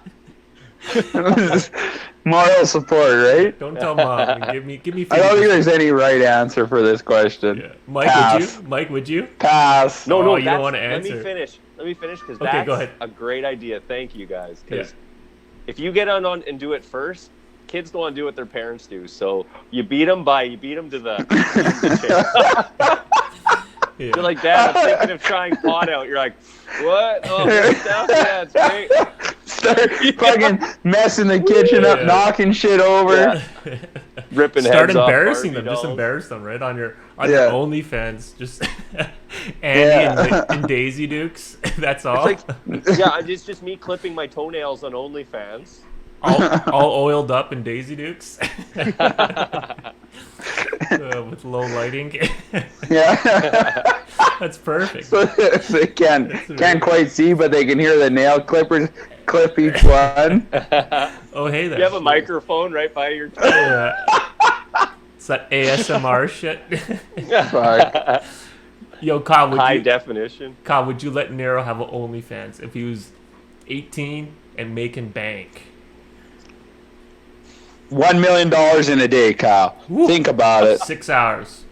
Moral support, right? Don't tell mom. Give me 50%. I don't think there's any right answer for this question. Yeah. Mike, Pass. would you? Mike, would you? Pass. No, Oh, no, you don't that's- wanna answer. Let me finish because Okay, that's go ahead. a great idea. Thank you guys. Because Yeah. if you get on and do it first, kids don't want to do what their parents do. So you beat them to the. Yeah. You're like, Dad, I'm thinking of trying pot out. You're like, what? Oh, good stuff? Yeah, it's great. Start fucking messing the kitchen up, Yeah. knocking shit over. Yeah. Ripping Start heads off embarrassing Barbie them. Just dolls. embarrass them, right? On your Yeah. OnlyFans. Just Andy Yeah. and Daisy Dukes. That's all. It's like, yeah, it's just me clipping my toenails on OnlyFans. all oiled up in Daisy Dukes. With low lighting. Yeah. That's perfect. So they can't quite see, but they can hear the nail clippers clip each one. Oh, hey there. You have a microphone right by your toe. Yeah. It's that ASMR shit. Fuck. Yo, Kyle, High definition. would you let Nero have an OnlyFans if he was 18 and making bank? $1 million in a day, Kyle. Woo. Think about it. 6 hours.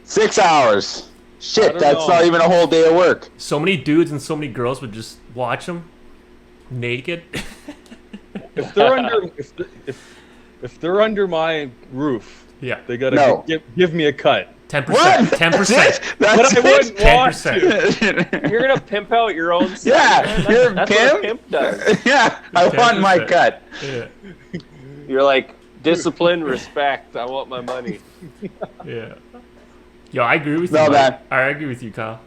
6 hours. I Shit, don't that's know. not even a whole day of work. So many dudes and so many girls would just watch him naked. If they're under if they're under my roof, Yeah. they gotta No. give me a cut. 10%. What? 10%. But I That's wouldn't want 10%. to. You're gonna pimp out your own. Son, Yeah, man. you're a That's what a pimp? pimp does. Yeah, I want my 10%. cut. Yeah. You're like discipline, respect. I want my money. Yeah. Yo, I agree with you. No, Mike. man. I agree with you, Kyle.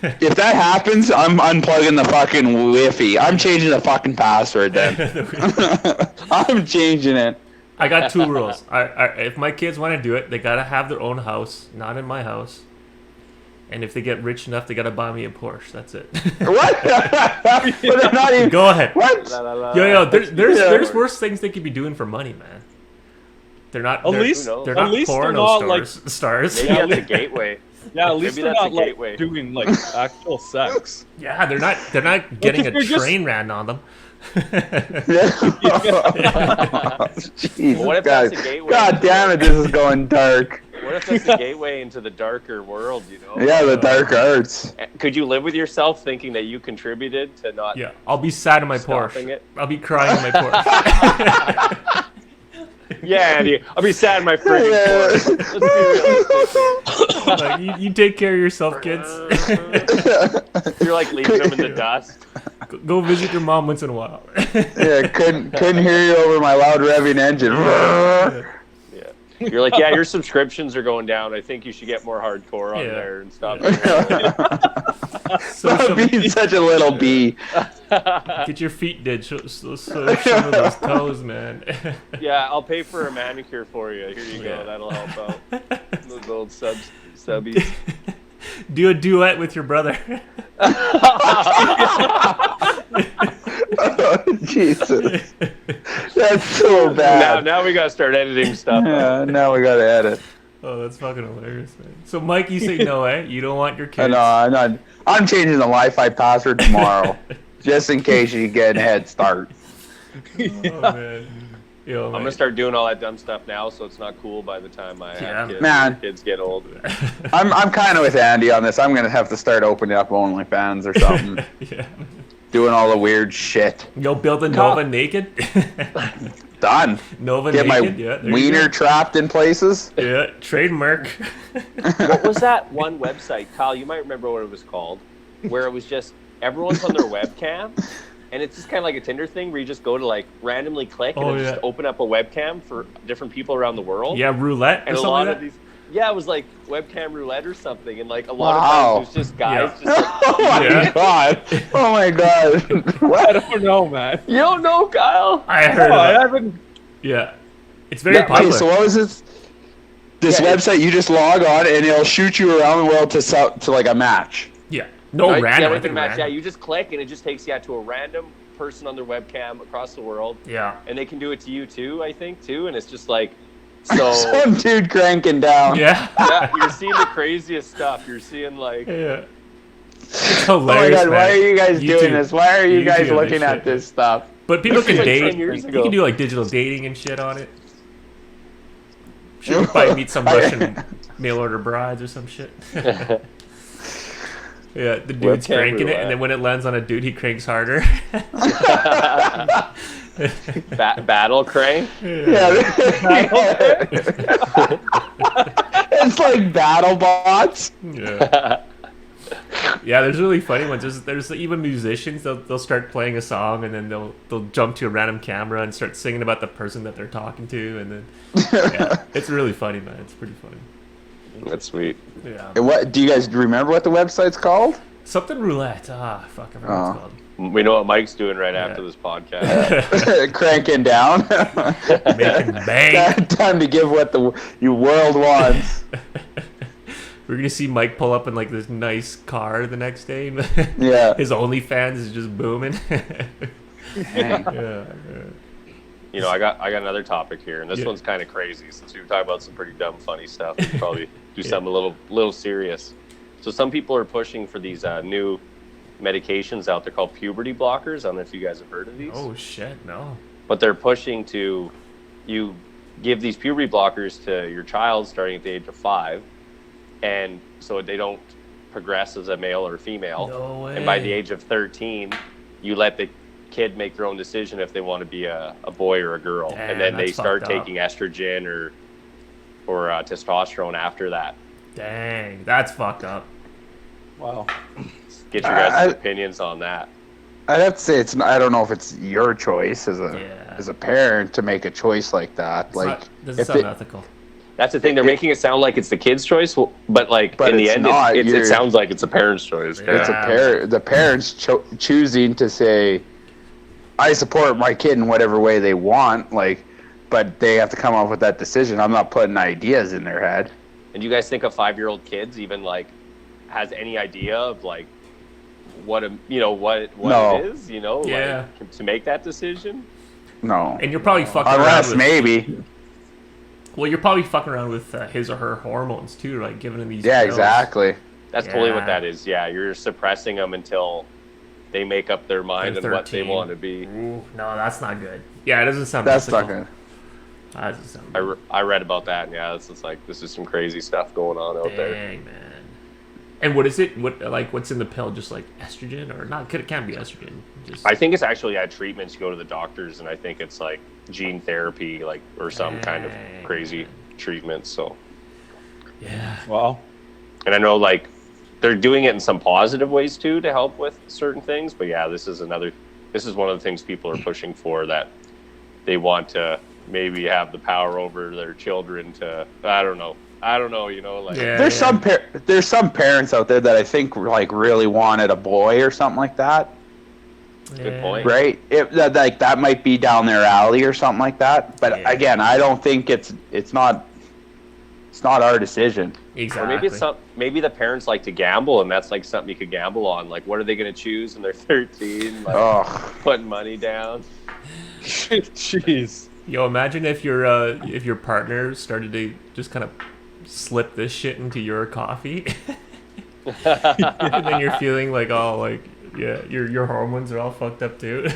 If that happens, I'm unplugging the fucking Wi-Fi. I'm changing the fucking password then. I'm changing it. I got 2 rules. If my kids want to do it, they gotta have their own house, not in my house. And if they get rich enough, they gotta buy me a Porsche. That's it. What? But they're not even. Go ahead. What? Yo, there's worse things they could be doing for money, man. They're not. At least they're not porno stars. Maybe that's a gateway. Yeah, at least Maybe they're that's not a like gateway. doing like actual sex. Yeah, they're not getting if a you're train ran on them. Jeez, Well, what if God, that's a gateway? God damn it, this is going dark. What if that's a gateway into the darker world? You know? Yeah, the dark arts. Could you live with yourself thinking that you contributed to not? Yeah, I'll be sad in my Stopping Porsche. it. I'll be crying in my Porsche. Yeah, Andy. I'll be sad in my friggin' Porsche. Let's be realistic. Like, you take care of yourself, kids. You're like leaving them in the dust. Go visit your mom once in a while. Yeah, couldn't hear you over my loud revving engine. Yeah. You're like, yeah, your subscriptions are going down. I think you should get more hardcore on there and stop. So Being such a little bee. get your feet did. Show some of those toes, man. Yeah, I'll pay for a manicure for you. Here you go. Yeah. That'll help out. Those old subbies. Do a duet with your brother. Oh, Jesus. That's so bad. Now we gotta start editing stuff. Yeah, now we gotta edit. Oh, that's fucking hilarious, man. So, Mike, you say no, eh? You don't want your kids. No, I'm changing the Wi-Fi password tomorrow, just in case you get a head start. Oh, man. Yo, I'm gonna start doing all that dumb stuff now, so it's not cool by the time I have kids. Man. Kids get old. I'm kind of with Andy on this. I'm gonna have to start opening up OnlyFans or something. Yeah. Doing all the weird shit. Yo, build a Nova naked. Done. Nova Get naked. my Yeah, there you wiener go. trapped in places. Yeah, trademark. What was that one website, Kyle? You might remember what it was called, where it was just everyone's on their webcam, and it's just kind of like a Tinder thing where you just go to like randomly click and just open up a webcam for different people around the world. Yeah, roulette. And or a something lot like of that? these. Yeah, it was like webcam roulette or something, and like a lot Wow. of times it was just guys just like, Oh my Yeah. god. Oh my god. I don't know, man. you don't know, Kyle. I heard I of it. haven't. Yeah. It's very popular. Okay, so what was this? This Yeah, website, you just log on and it'll shoot you around the world to like a match. Yeah. No Right? random. Yeah, I think match. Yeah, random. you just click and it just takes you to a random person on their webcam across the world, Yeah. and they can do it to you too, I think too, and it's just like, so Some dude cranking down. Yeah. yeah, you're seeing the craziest stuff. You're seeing like, Yeah. It's Oh my hilarious, god, man. why are you guys doing YouTube. this? Why are you YouTube guys and this looking at shit. this stuff? But people This was can like date. 10 years You ago. can do like digital dating and shit on it. Sure, you probably meet some Russian mail order brides or some shit. Yeah, the dude's Webcam cranking it, roulette. and then when it lands on a dude, he cranks harder. battle crank. Yeah. It's like battle bots. Yeah. Yeah, there's really funny ones. There's even musicians. They'll start playing a song and then they'll jump to a random camera and start singing about the person that they're talking to, and then yeah, it's really funny, man. It's pretty funny. That's sweet. Yeah, What do you guys remember what the website's called? something roulette. Ah, fuck, I forgot what it's called. We know what Mike's doing right after this podcast. Cranking down. Making bank. Time to give what the world wants. We're gonna see Mike pull up in like this nice car the next day. Yeah. His OnlyFans is just booming. Dang. Yeah. You know, I got another topic here, and this Yeah. one's kind of crazy. Since we've talked about some pretty dumb, funny stuff, we should probably do something a little serious. So some people are pushing for these new medications out there called puberty blockers. I don't know if you guys have heard of these. Oh shit, no. But they're pushing to you give these puberty blockers to your child starting at the age of 5, and so they don't progress as a male or female. No way. And by the age of 13, you let the kid make their own decision if they want to be a boy or a girl. Damn, and then they that's start fucked up. taking estrogen or testosterone after that. Dang, that's fucked up. Wow. Get your guys' I- opinions on that. I'd have to say it's. I don't know if it's your choice as Yeah. a parent to make a choice like that. It's like, not, doesn't if sound it- ethical. That's the thing. They're making it sound like it's the kid's choice, but like But in the it's end, not. it You're- sounds like it's a parent's choice. Yeah. it's the parents choosing to say, I support my kid in whatever way they want. Like, but they have to come up with that decision. I'm not putting ideas in their head. And you guys think of 5-year-old kids even like has any idea of like what No. it is, Yeah. like, to make that decision. No. And you're probably fucking around Unless with, maybe. well, you're probably fucking around with his or her hormones too, right? Giving them these Yeah, pills. exactly. That's totally Yeah. what that is. Yeah, you're suppressing them until they make up their mind They're on what they 13. want to be. Ooh, no, that's not good. Yeah, it doesn't sound That's not ethical. good. That doesn't sound good. I read about that, and yeah, it's just like this is some crazy stuff going on out there. Dang, man. And what is it? What's in the pill? Just like estrogen, or not? It can't be estrogen. Just I think it's actually treatments. You go to the doctors, and I think it's like gene therapy, like or some kind of Dang, crazy man. treatment. So, Yeah. Wow. and I know like they're doing it in some positive ways too to help with certain things. But yeah, this is one of the things people are pushing for, that they want to maybe have the power over their children to. I don't know. Like Yeah. There's some parents out there that I think like really wanted a boy or something like that, Good point. right? That might be down their alley or something like that. But Yeah. again, I don't think it's not our decision. Exactly. Or maybe the parents like to gamble, and that's like something you could gamble on. Like, what are they going to choose when they're 13? Like, Oh, putting money down. Jeez. Yo, imagine if your partner started to just kind of slip this shit into your coffee, and then you're feeling like, oh, like, yeah, your hormones are all fucked up too.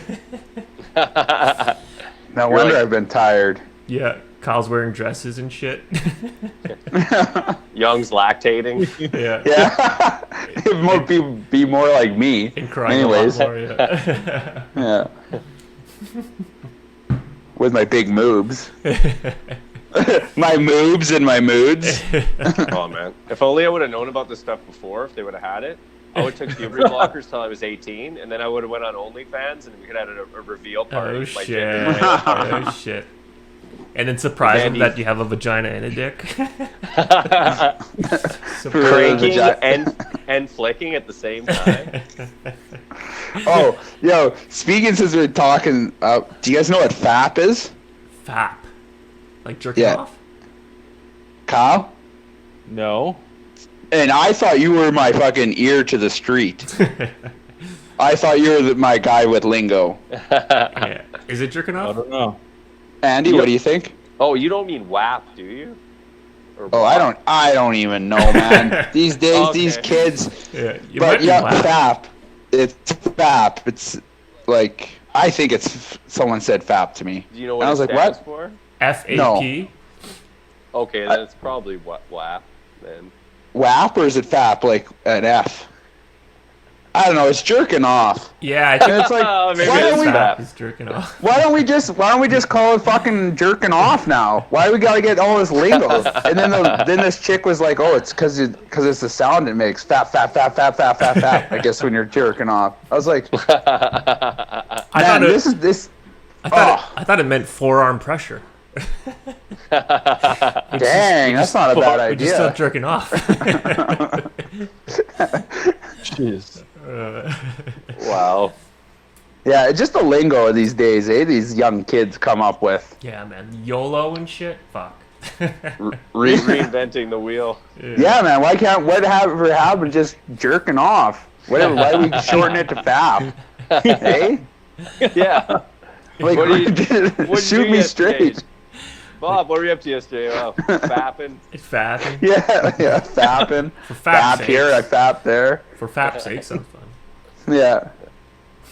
no wonder like- I've been tired. Yeah, Kyle's wearing dresses and shit. Young's lactating. Yeah. Yeah, it might be more like me. And crying Anyways, a lot more, yeah. yeah. With my big moobs. My moobs and my moods. Oh man! If only I would have known about this stuff before. If they would have had it, I would have took puberty blockers till I was 18, and then I would have went on OnlyFans, and we could have had a reveal party. Oh with my shit! gender reveal party. Oh shit! And then surprise them Andy. that you have a vagina and a dick. Cranking Vagi- and flicking at the same time. Oh, yo, speaking since we're talking, do you guys know what FAP is? Fap, like jerking Yeah. off. Kyle? No. And I thought you were my fucking ear to the street. I thought you were my guy with lingo. Yeah. Is it jerking I off? don't know. Andy, Yep. what do you think? Oh, you don't mean WAP, do you? Or Oh, I don't even know, man. These days, these Okay. kids. Yeah. You But might be yeah, black. FAP. It's FAP. It's like, I think it's, someone said FAP to me. Do you know And what I was it like, stands what? for? FAP. Okay, then it's probably WAP. Then WAP or is it FAP? Like an F? I don't know. It's jerking off. Yeah, I And think it's like, Maybe why it's don't we? FAP. is jerking off. Why don't we just call it fucking jerking off now? Why do we gotta get all this lingo? And then this chick was like, oh, it's because it's the sound it makes. Fap, fap, fap, fap, fap, fap, fap. I guess when you're jerking off. I was like, I man, thought it, this is this. I thought it meant forearm pressure. Dang, that's not a bad We're just still idea. jerking off. Jeez. Wow. Yeah, it's just the lingo of these days, eh? These young kids come up with. Yeah, man. YOLO and shit. Fuck. Reinventing the wheel. Yeah, man. Why can't whatever happen just jerking off? Whatever. Why do we shorten it to fap? Hey, Yeah. like What do you- what'd shoot you do me yesterday? straight. Bob, what were you up to yesterday? Oh, fapping. It's fapping. Yeah, fapping. For fap's Fap here, I sake. fap there. For fap's sake, sounds fun. Yeah.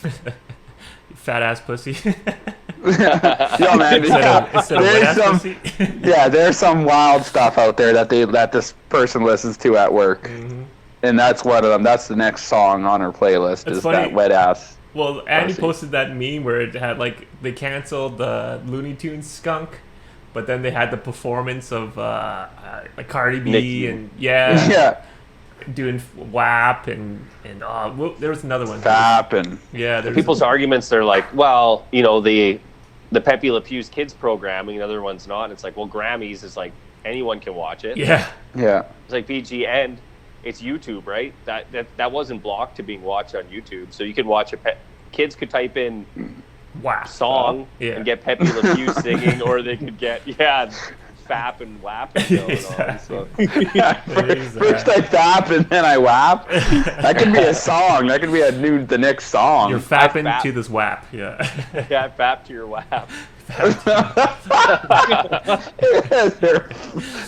You fat ass pussy. Yo, man. Yeah. Instead of wet There's ass some, pussy. yeah, there's some wild stuff out there that this person listens to at work, and that's one of them. That's the next song on her playlist. That's is funny. that wet ass. Well, Andy Pussy. posted that meme where it had like they canceled the Looney Tunes skunk, but then they had the performance of like Cardi B Nicki. and yeah, Yeah, doing WAP and there was another one. fapping. Yeah, there's People's arguments, they're like, well, the Pepe Le Pew's kids programming, the other one's not. And it's like, well, Grammys is like anyone can watch it. yeah, Yeah, It's like PG, and it's YouTube, right? That wasn't blocked to being watched on YouTube, so you could watch kids could type in WAP song Yeah. and get Pepe Le Pew singing, or they could get fap and wapping going on. So. First I fap and then I whap. That could be a song. That could be the next song. You're fapping to this whap. Yeah. Yeah, fap to your whap.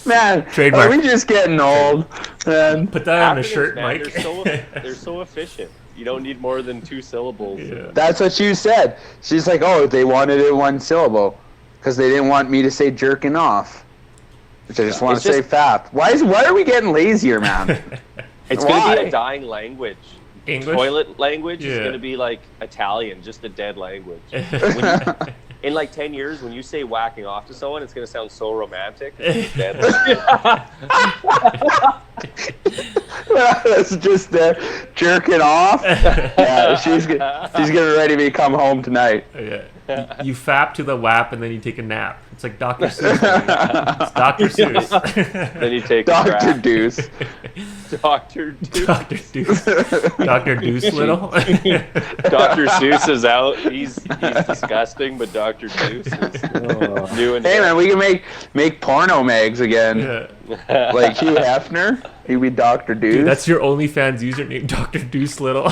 Man, Trademark. are we just getting old? Man. Put that on a Happenings, shirt, man, Mike. They're so efficient. You don't need more than 2 syllables. Yeah. That's what you said. She's like, oh, they wanted it 1 syllable because they didn't want me to say jerking off. Which I just want to say fap. Why are we getting lazier, man? It's going to be Why? a dying language. English? Toilet language is Yeah. going to be like Italian, just a dead language. In like 10 years, when you say whacking off to someone, it's going to sound so romantic. It's dead language. That's just jerking off. Yeah, she's getting ready to come home tonight. Yeah. You fap to the whap and then you take a nap. It's like Dr. Seuss. It's Dr. Seuss. Then you take Dr. a crap. Deuce. Dr. Deuce. Dr. Deuce. Dr. Deuce-Little. Dr. Seuss is out. He's disgusting, but Dr. Deuce is new and Hey man, we can make porno mags again. Yeah. Like Hugh Hefner. He'd be Dr. Deuce. Dude, that's your OnlyFans username, Dr. Deuce-Little.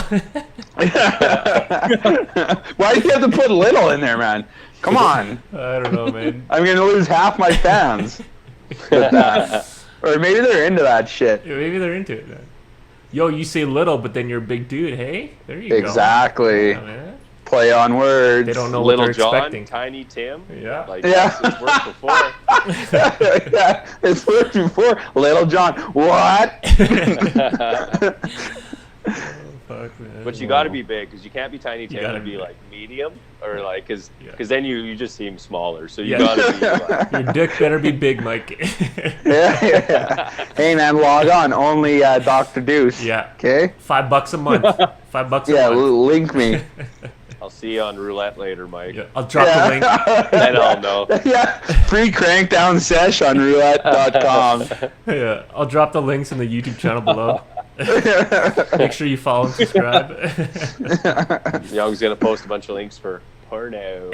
Why do you have to put little in there, man? Come on. I don't know, man. I'm going to lose half my fans with that. Or maybe they're into that shit. Yeah, maybe they're into it, man. Yo, you say little, but then you're a big dude. Hey, there you go. Exactly. Yeah, man. Play on words. They don't know Little what they're John, expecting. Tiny Tim. Yeah. Like, Yeah. It's worked before. Yeah, it's worked before. Little John. What? Fuck, man. But you got to be big because you can't be Tiny Tim gotta and be be big. like medium or like because Yeah. then you just seem smaller. So you Yeah. got to be like, Your dick better be big, Mike. Yeah. Hey, man, log on. Only Dr. Deuce. Yeah. Okay? $5 a month. $5 a Yeah, month. link me. I'll see you on roulette later, Mike. Yeah, I'll drop the link. Then I'll know. Yeah, free crankdown sesh on roulette.com. Yeah, I'll drop the links in the YouTube channel below. Make sure you follow and subscribe. Young's gonna post a bunch of links for porno.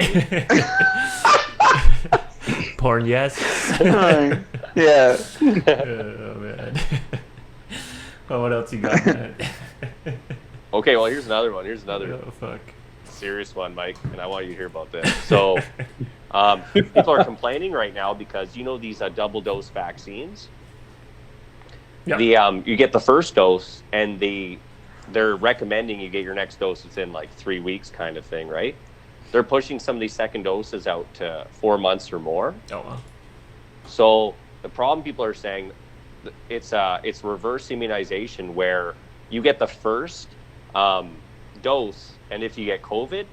Porn, yes. Yeah. Oh man. Well, what else you got, man? Okay, well here's another one. Here's another Oh fuck. serious one, Mike, and I want you to hear about this. So, people are complaining right now because you know these double dose vaccines. Yeah. The you get the first dose, and they're recommending you get your next dose within like 3 weeks, kind of thing, right? They're pushing some of these second doses out to 4 months or more. Oh well. So the problem people are saying, it's reverse immunization where you get the first dose, and if you get COVID,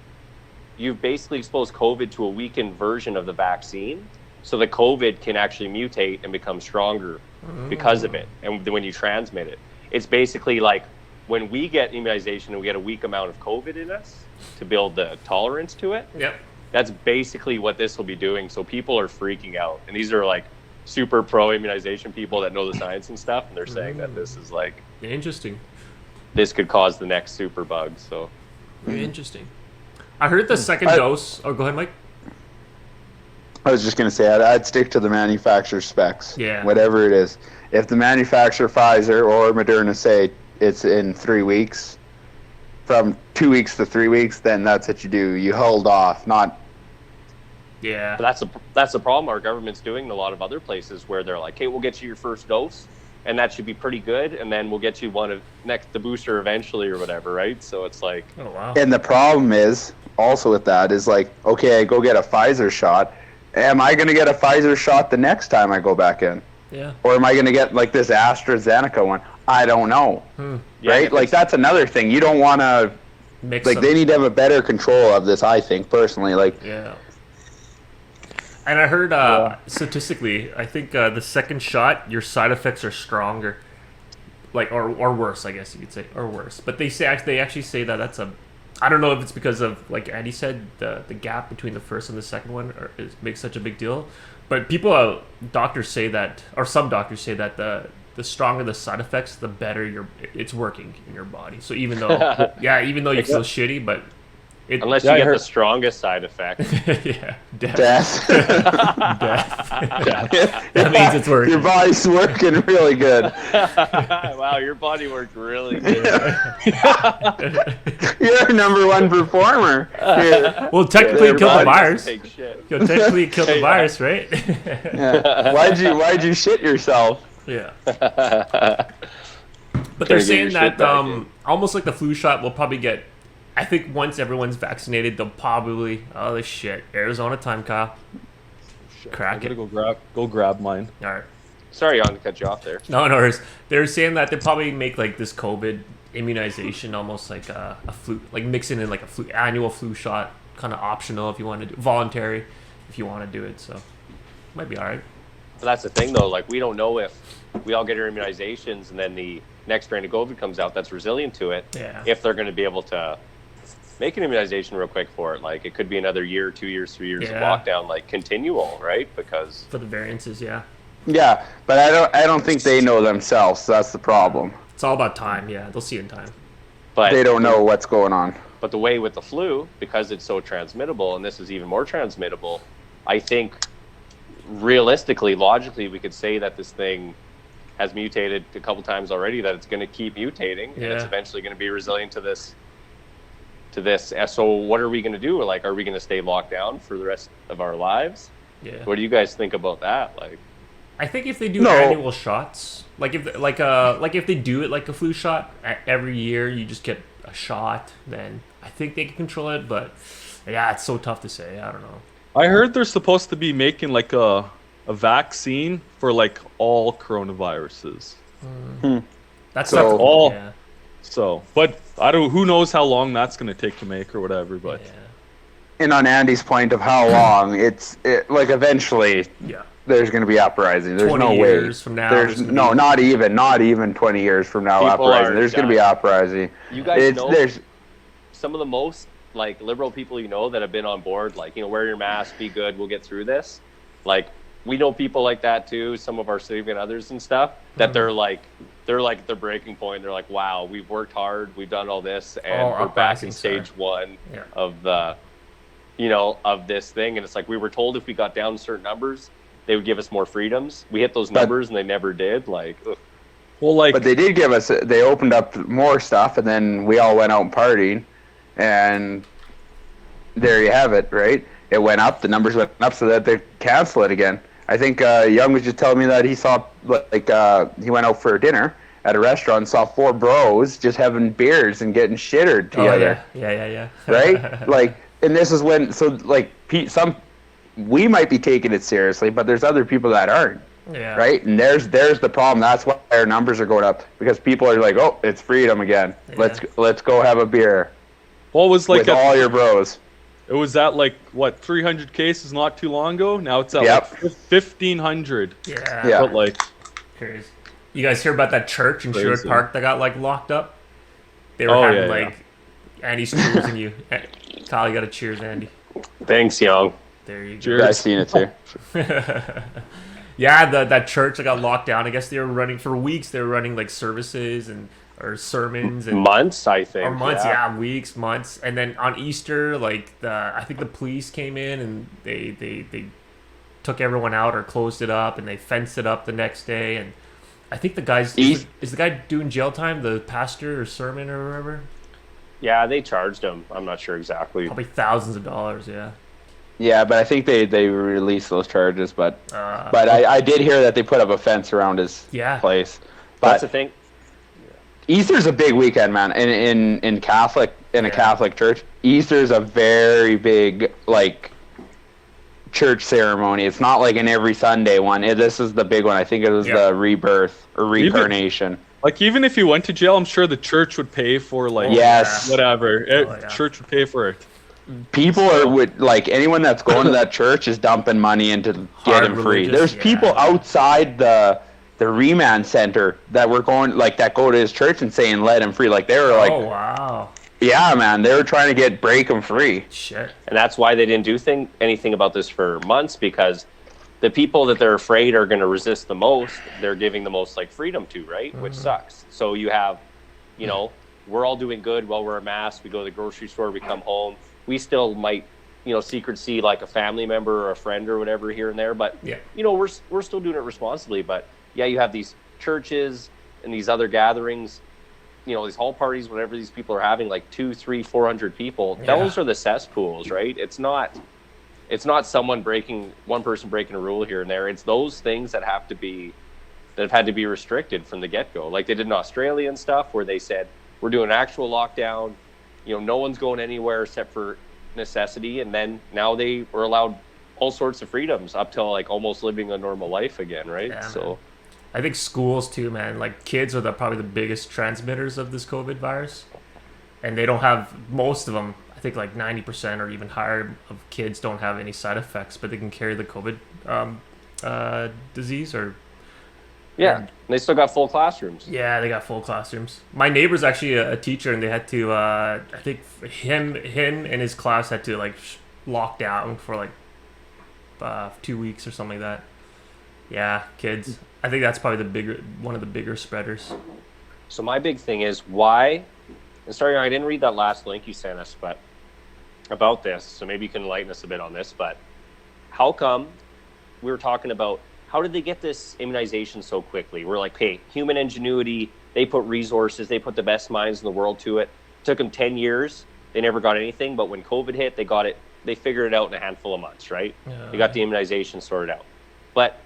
you've basically exposed COVID to a weakened version of the vaccine, so the COVID can actually mutate and become stronger because of it, and when you transmit it. It's basically like when we get immunization and we get a weak amount of COVID in us to build the tolerance to it. Yep. That's basically what this will be doing. So people are freaking out, and these are like super pro immunization people that know the science and stuff, and they're saying that this is like, Interesting. this could cause the next super bug. So Very interesting. I heard the second dose. Oh, go ahead, Mike. I was just going to say, I'd stick to the manufacturer specs. Yeah. Whatever it is. If the manufacturer, Pfizer or Moderna, say it's in 3 weeks, from 2 weeks to 3 weeks, then that's what you do. You hold off, not... Yeah. but that's the problem our government's doing in a lot of other places where they're like, hey, we'll get you your first dose, and that should be pretty good, and then we'll get you the booster eventually or whatever, right? So it's like, Oh wow. And the problem is, also with that, is like, okay, I go get a Pfizer shot. Am I going to get a Pfizer shot the next time I go back in? Yeah. Or am I going to get like this AstraZeneca one? I don't know. yeah, Right? Like, that's another thing. You don't want to... Mix Like, them. they need to have a better control of this, I think, personally. Like, Yeah. And I heard statistically, I think the second shot, your side effects are stronger, like or worse, I guess you could say, or worse. But they actually say that that's a, I don't know if it's because of, like Andy said, the gap between the first and the second one makes such a big deal. But doctors say that, or some doctors say that the stronger the side effects, the better it's working in your body. So even though, even though you feel shitty, but Unless Yeah, you I get the heard- strongest side effect. Yeah, death. Death. That means it's working. Your body's working really good. Wow, your body worked really good. You're a #1 performer. Here. Well, technically, Your it killed the body virus. Take shit. Yo, technically, it killed the Yeah. virus, right? Yeah. Why'd you shit yourself? Yeah. But they're Gotta get saying your that shit back in. almost like the flu shot will probably get. I think once everyone's vaccinated, they'll probably. Oh, this shit. Arizona time, Kyle. I Crack gotta it. go grab mine. All right. Sorry, Young, to cut you off there. No, worries. They're saying that they probably make like this COVID immunization almost like a flu, like mixing in like a annual flu shot, kind of optional if you want to do voluntary, if you want to do it. So might be all right. But that's the thing, though. Like, we don't know if we all get our immunizations and then the next strain of COVID comes out that's resilient to it. Yeah. If they're going to be able to make an immunization real quick for it. Like, it could be another year, 2 years, 3 years of Yeah. lockdown, like continual, right? Because For the variances, yeah. Yeah, but I don't think they know themselves. That's the problem. It's all about time. Yeah, they'll see in time. but They don't know what's going on. But the way with the flu, because it's so transmittable, and this is even more transmittable, I think realistically, logically, we could say that this thing has mutated a couple times already, that it's going to keep mutating, and it's Yeah. eventually going to be resilient to this. So what are we going to do? Like, are we going to stay locked down for the rest of our lives? Yeah. What do you guys think about that? Like, I think if they do No. annual shots, like if they do it like a flu shot every year, you just get a shot, then I think they can control it. But yeah, it's so tough to say. I don't know. I heard they're supposed to be making like a vaccine for like all coronaviruses. That's So- tough. all- Yeah. So, but I don't. Who knows how long that's gonna take to make or whatever. But Yeah. And on Andy's point of how long, like eventually Yeah. there's going to be uprising. There's 20 no way. years from now, There's there's no, gonna be- not even 20 years from now. People Uprising. are There's going to be dying. uprising. you guys know There's some of the most like liberal people you know that have been on board, like, wear your mask, be good, we'll get through this. Like, we know people like that too, some of our significant others and stuff, that they're like the breaking point. They're like, wow, we've worked hard, we've done all this, and Oh, we're back uprising, in stage one Yeah. of the of this thing. And it's like, we were told if we got down to certain numbers, they would give us more freedoms. We hit those numbers and they never did. Like, ugh. well, like But they did give us. They opened up more stuff, and then we all went out and partying, and there you have it. Right? It went up. The numbers went up, so that they cancel it again. I think Young was just telling me that he saw he went out for dinner at a restaurant and saw 4 bros just having beers and getting shittered together. Oh, yeah. Right? Like, and this is when we might be taking it seriously, but there's other people that aren't. Yeah. Right? And there's the problem. That's why our numbers are going up, because people are like, "Oh, it's freedom again. Yeah. Let's go have a beer what was like with all your bros." it was at like what 300 cases not too long ago. Now it's at Yep. like 1,500. Yeah. Yeah. But like, Curious. You guys hear about that church in Sherwood Crazy. Park that got like locked up? They were Oh, having yeah, like Andy's cheersing you. Kyle, you got to cheers, Andy. Thanks, Young. There you go. Cheers. I've seen it too. Yeah, that church that got locked down. I guess they were running for weeks. They were running like services or sermons and Months, I think. or months. Yeah, weeks, months. And then on Easter, like I think the police came in and they took everyone out or closed it up, and they fenced it up the next day. And I think the guy's is the guy doing jail time, the pastor or sermon or whatever. Yeah, they charged him. I'm not sure exactly. Probably thousands of dollars. Yeah. Yeah, but I think they released those charges. But Uh, I did hear that they put up a fence around his Yeah. place. That's But the thing. Easter's a big weekend, man. In a Catholic Yeah. Catholic church, Easter's a very big like church ceremony. It's not like an every Sunday one. This is the big one. I think it was Yeah. the rebirth or reincarnation. like even if you went to jail, I'm sure the church would pay for like Yes. whatever. yeah. Church would pay for it. People would like anyone that's going to that church is dumping money into Hard get him free. religious, There's yeah. people outside the remand center that were going like that go to his church and saying let him free. Like they were like, oh wow. yeah, man, they were trying to break him free. Shit. And that's why they didn't do anything about this for months, because the people that they're afraid are going to resist the most, they're giving the most like freedom to, right? Which sucks. So you have, we're all doing good while we're a mask. We go to the grocery store, we come home. we still might, secret see like a family member or a friend or whatever here and there. But, Yeah. We're still doing it responsibly. But, yeah, you have these churches and these other gatherings, these hall parties, whatever these people are having, like 200, 300, 400 people. Yeah. Those are the cesspools, right? It's not one person breaking a rule here and there. It's those things that have had to be restricted from the get-go, like they did in Australia and stuff, where they said we're doing an actual lockdown. No one's going anywhere except for necessity, and then now they were allowed all sorts of freedoms up till like almost living a normal life again, right? Yeah, So, man. I think schools too, man. Like kids are probably the biggest transmitters of this COVID virus, and they don't have most of them. I think like 90% or even higher of kids don't have any side effects, but they can carry the COVID disease or. yeah, and they still got full classrooms. Yeah, they got full classrooms. My neighbor's actually a teacher, and they had to. I think him and his class had to like lock down for like 2 weeks or something like that. Yeah, kids. I think that's probably one of the bigger spreaders. So my big thing is why. And sorry, I didn't read that last link you sent us, but about this. So maybe you can enlighten us a bit on this. But how come we were talking about? How did they get this immunization so quickly? We're like, hey, human ingenuity, they put resources, they put the best minds in the world to it. It took them 10 years. They never got anything. But when COVID hit, they got it. They figured it out in a handful of months, right? They got the immunization sorted out. But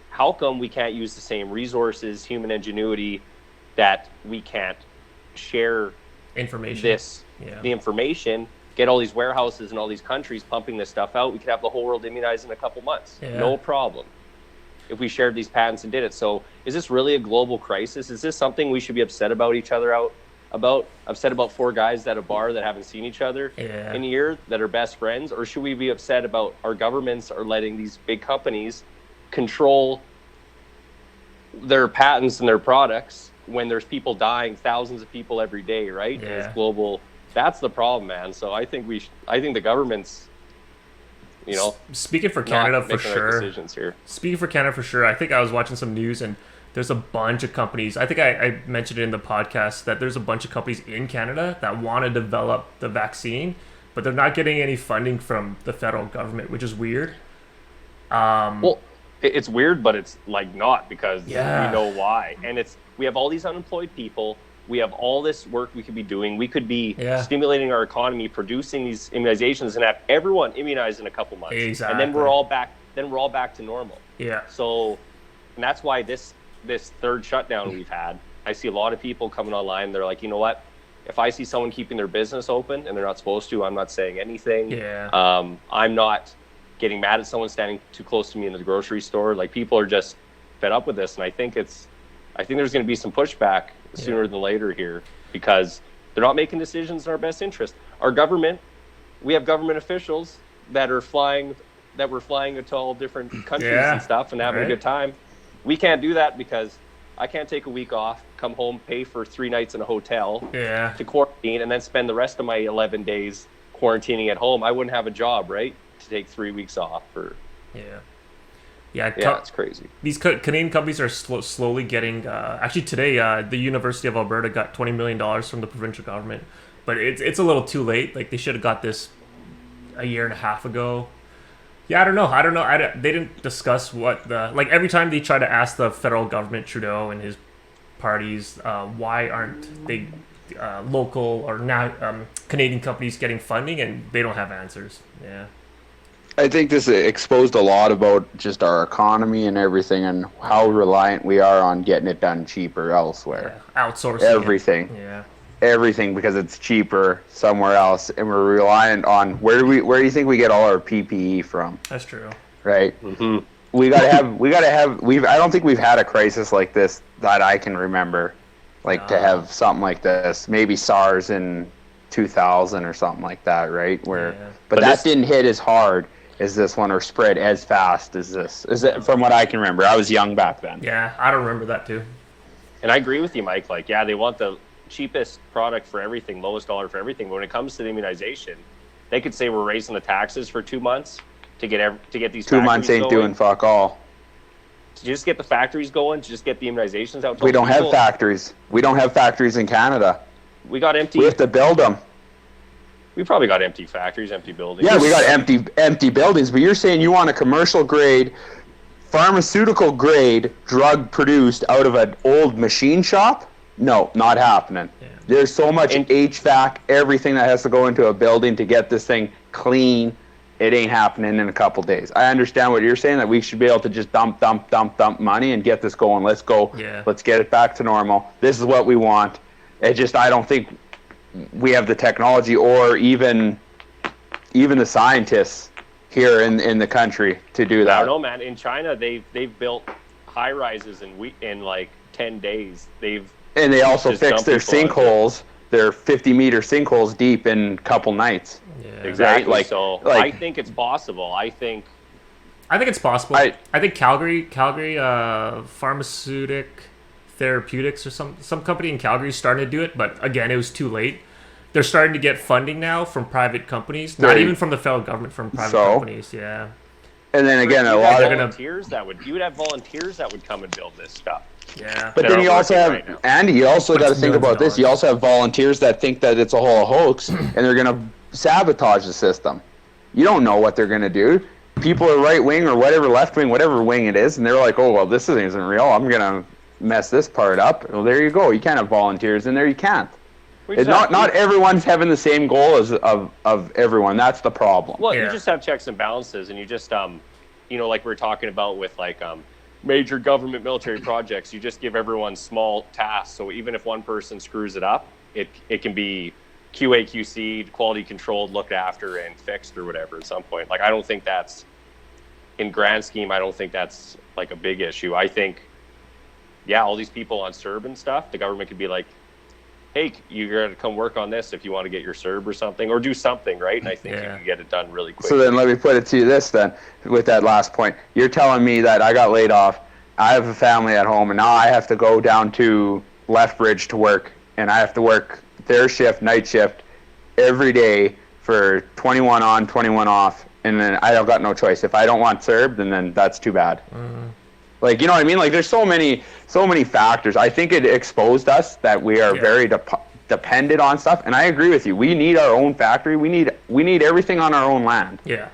how come we can't use the same resources, human ingenuity, that we can't share information? The information, get all these warehouses in all these countries pumping this stuff out. We could have the whole world immunized in a couple months. Yeah. No problem. If we shared these patents and did it. So is this really a global crisis? Is this something we should be upset about each other about? Upset about 4 guys at a bar that haven't seen each other in a year that are best friends? Or should we be upset about our governments are letting these big companies control their patents and their products when there's people dying, thousands of people every day, right? Yeah. It's global. That's the problem, man. So I think the government's, speaking for Canada for sure. Decisions here. Speaking for Canada for sure, I think I was watching some news and there's a bunch of companies. I think I mentioned it in the podcast that there's a bunch of companies in Canada that want to develop the vaccine, but they're not getting any funding from the federal government, which is weird. Well, it's weird, but it's like not, because we Yeah. know why. And we have all these unemployed people. We have all this work we could be doing. We could be stimulating our economy, producing these immunizations, and have everyone immunized in a couple months. Exactly. And then we're all back to normal. Yeah. So, and that's why this third shutdown we've had, I see a lot of people coming online. They're like, you know what? If I see someone keeping their business open and they're not supposed to, I'm not saying anything. Yeah. I'm not getting mad at someone standing too close to me in the grocery store. Like, people are just fed up with this, and I think there's going to be some pushback sooner than later here, because they're not making decisions in our best interest. Our government, we have government officials that were flying to all different countries and stuff and having a good time. We can't do that because I can't take a week off, come home, pay for 3 nights in a hotel to quarantine, and then spend the rest of my 11 days quarantining at home. I wouldn't have a job, right? To take 3 weeks off. Yeah, it's crazy. These Canadian companies are slowly getting. Actually, today, the University of Alberta got $20 million from the provincial government, but it's a little too late. Like, they should have got this a year and a half ago. Yeah, I don't know. They didn't discuss what like every time they try to ask the federal government, Trudeau and his parties, why aren't they local or Canadian companies getting funding, and they don't have answers. Yeah. I think this exposed a lot about just our economy and everything, and how reliant we are on getting it done cheaper elsewhere. Yeah. Outsourcing everything. Yeah. Everything, because it's cheaper somewhere else, and we're reliant on where do you think we get all our PPE from? That's true. Right. Mm-hmm. I don't think we've had a crisis like this that I can remember, to have something like this. Maybe SARS in 2000 or something like that, right? But that didn't hit as hard as this one, or spread as fast as this. Is it, from what I can remember? I was young back then. Yeah, I don't remember that too. And I agree with you, Mike. Like, yeah, they want the cheapest product for everything, lowest dollar for everything. But when it comes to the immunization, they could say we're raising the taxes for 2 months to get these 2 months ain't doing fuck all. To just get the factories going, to just get the immunizations out. We don't have factories. We don't have factories in Canada. We got empty. We have to build them. We probably got empty factories, empty buildings. Yeah, we got empty buildings, but you're saying you want a commercial grade, pharmaceutical grade drug produced out of an old machine shop? No, not happening. Yeah. There's so much HVAC, everything that has to go into a building to get this thing clean. It ain't happening in a couple days. I understand what you're saying, that we should be able to just dump money and get this going. Let's go. Yeah. Let's get it back to normal. This is what we want. I don't think we have the technology or even the scientists here in the country to do that. I don't know, man. In China, they've built high rises in like 10 days. And they also just fixed their sinkholes. They're 50-meter sinkholes deep in a couple nights. Yeah. Exactly. Right? I think it's possible. I think it's possible. I think Calgary, pharmaceutic therapeutics or some company in Calgary is starting to do it, but again, it was too late. They're starting to get funding now from private companies, not even from the federal government, from private companies. Yeah. And then again, a lot of volunteers you would have volunteers that would come and build this stuff. Yeah. But then you also have Andy. You also got to think about this. You also have volunteers that think that it's a whole hoax, and they're going to sabotage the system. You don't know what they're going to do. People are right wing or whatever, left wing, whatever wing it is, and they're like, "Oh well, this isn't real. I'm going to mess this part up." Well, there you go. You can't have volunteers in there. You can't. Not everyone's having the same goal as of everyone. That's the problem. Well, you just have checks and balances, and you just like we were talking about with like major government military projects, you just give everyone small tasks. So even if one person screws it up, it can be QA, QC'd, quality controlled, looked after, and fixed or whatever at some point. Like, I don't think that's, in grand scheme, I don't think that's like a big issue. I think, all these people on CERB and stuff, the government could be like, hey, you're going to come work on this if you want to get your CERB or something, or do something, right? And I think you can get it done really quick. So then let me put it to you this then, with that last point. You're telling me that I got laid off, I have a family at home, and now I have to go down to Lethbridge to work, and I have to work their shift, night shift, every day for 21 on, 21 off, and then I don't got no choice. If I don't want CERB, then that's too bad. Mm-hmm. Like, you know what I mean? Like, there's so many factors. I think it exposed us that we are very dependent on stuff, and I agree with you. We need our own factory. We need everything on our own land. Yeah.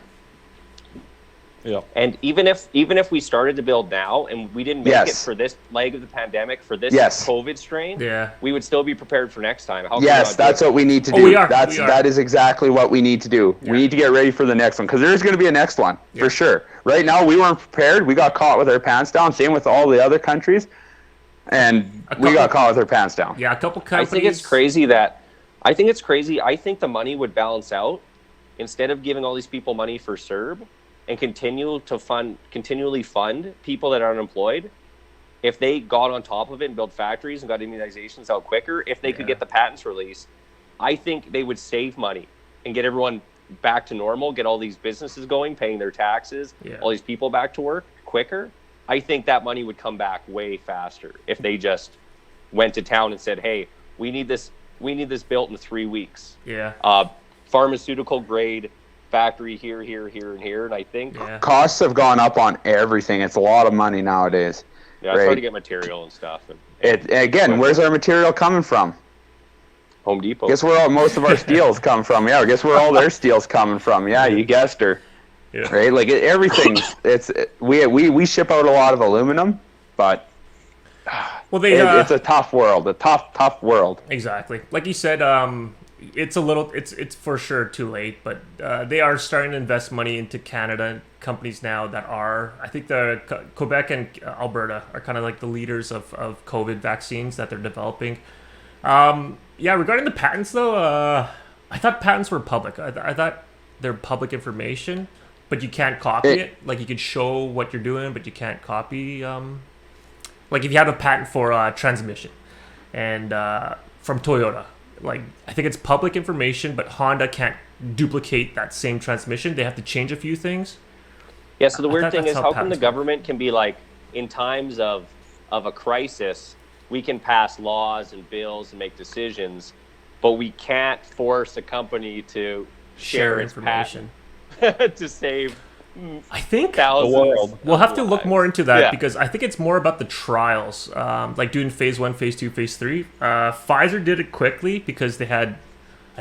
Yeah. And even if we started to build now and we didn't make it for this leg of the pandemic, for this COVID strain, we would still be prepared for next time. That's what we need to do. That is exactly what we need to do. Yeah. We need to get ready for the next one, because there's going to be a next one for sure. Right now, we weren't prepared. We got caught with our pants down. Same with all the other countries, and we got caught with our pants down. Yeah, a couple companies. I think it's crazy. I think the money would balance out instead of giving all these people money for CERB and continually fund people that are unemployed. If they got on top of it and built factories and got immunizations out quicker, if they could get the patents released, I think they would save money and get everyone back to normal, get all these businesses going, paying their taxes, all these people back to work quicker. I think that money would come back way faster if they just went to town and said, hey, we need this built in 3 weeks. Yeah. Pharmaceutical grade factory here, and here. And I think costs have gone up on everything. It's a lot of money nowadays. Yeah, it's hard to get material and stuff. Where's our material coming from? Home Depot. Guess where most of our steels come from? Yeah, guess where all their steel's coming from? Yeah, you guessed her. Yeah. Right? Like everything. We ship out a lot of aluminum, but it's a tough world. A tough world. Exactly. Like you said, it's for sure too late, but they are starting to invest money into Canada companies now that are, I think the Quebec and Alberta are kind of like the leaders of COVID vaccines that they're developing. Regarding the patents though, I thought patents were public. I thought they're public information, but you can't copy it. Like, you could show what you're doing, but you can't copy. Like, if you have a patent for transmission and from Toyota, like, I think it's public information, but Honda can't duplicate that same transmission. They have to change a few things. Yeah, so the weird thing is, how come the government can be like, in times of a crisis, we can pass laws and bills and make decisions, but we can't force a company to share its information to save thousands. The world. We'll have to look more into that because I think it's more about the trials, like doing phase 1, phase 2, phase 3. Pfizer did it quickly because they had,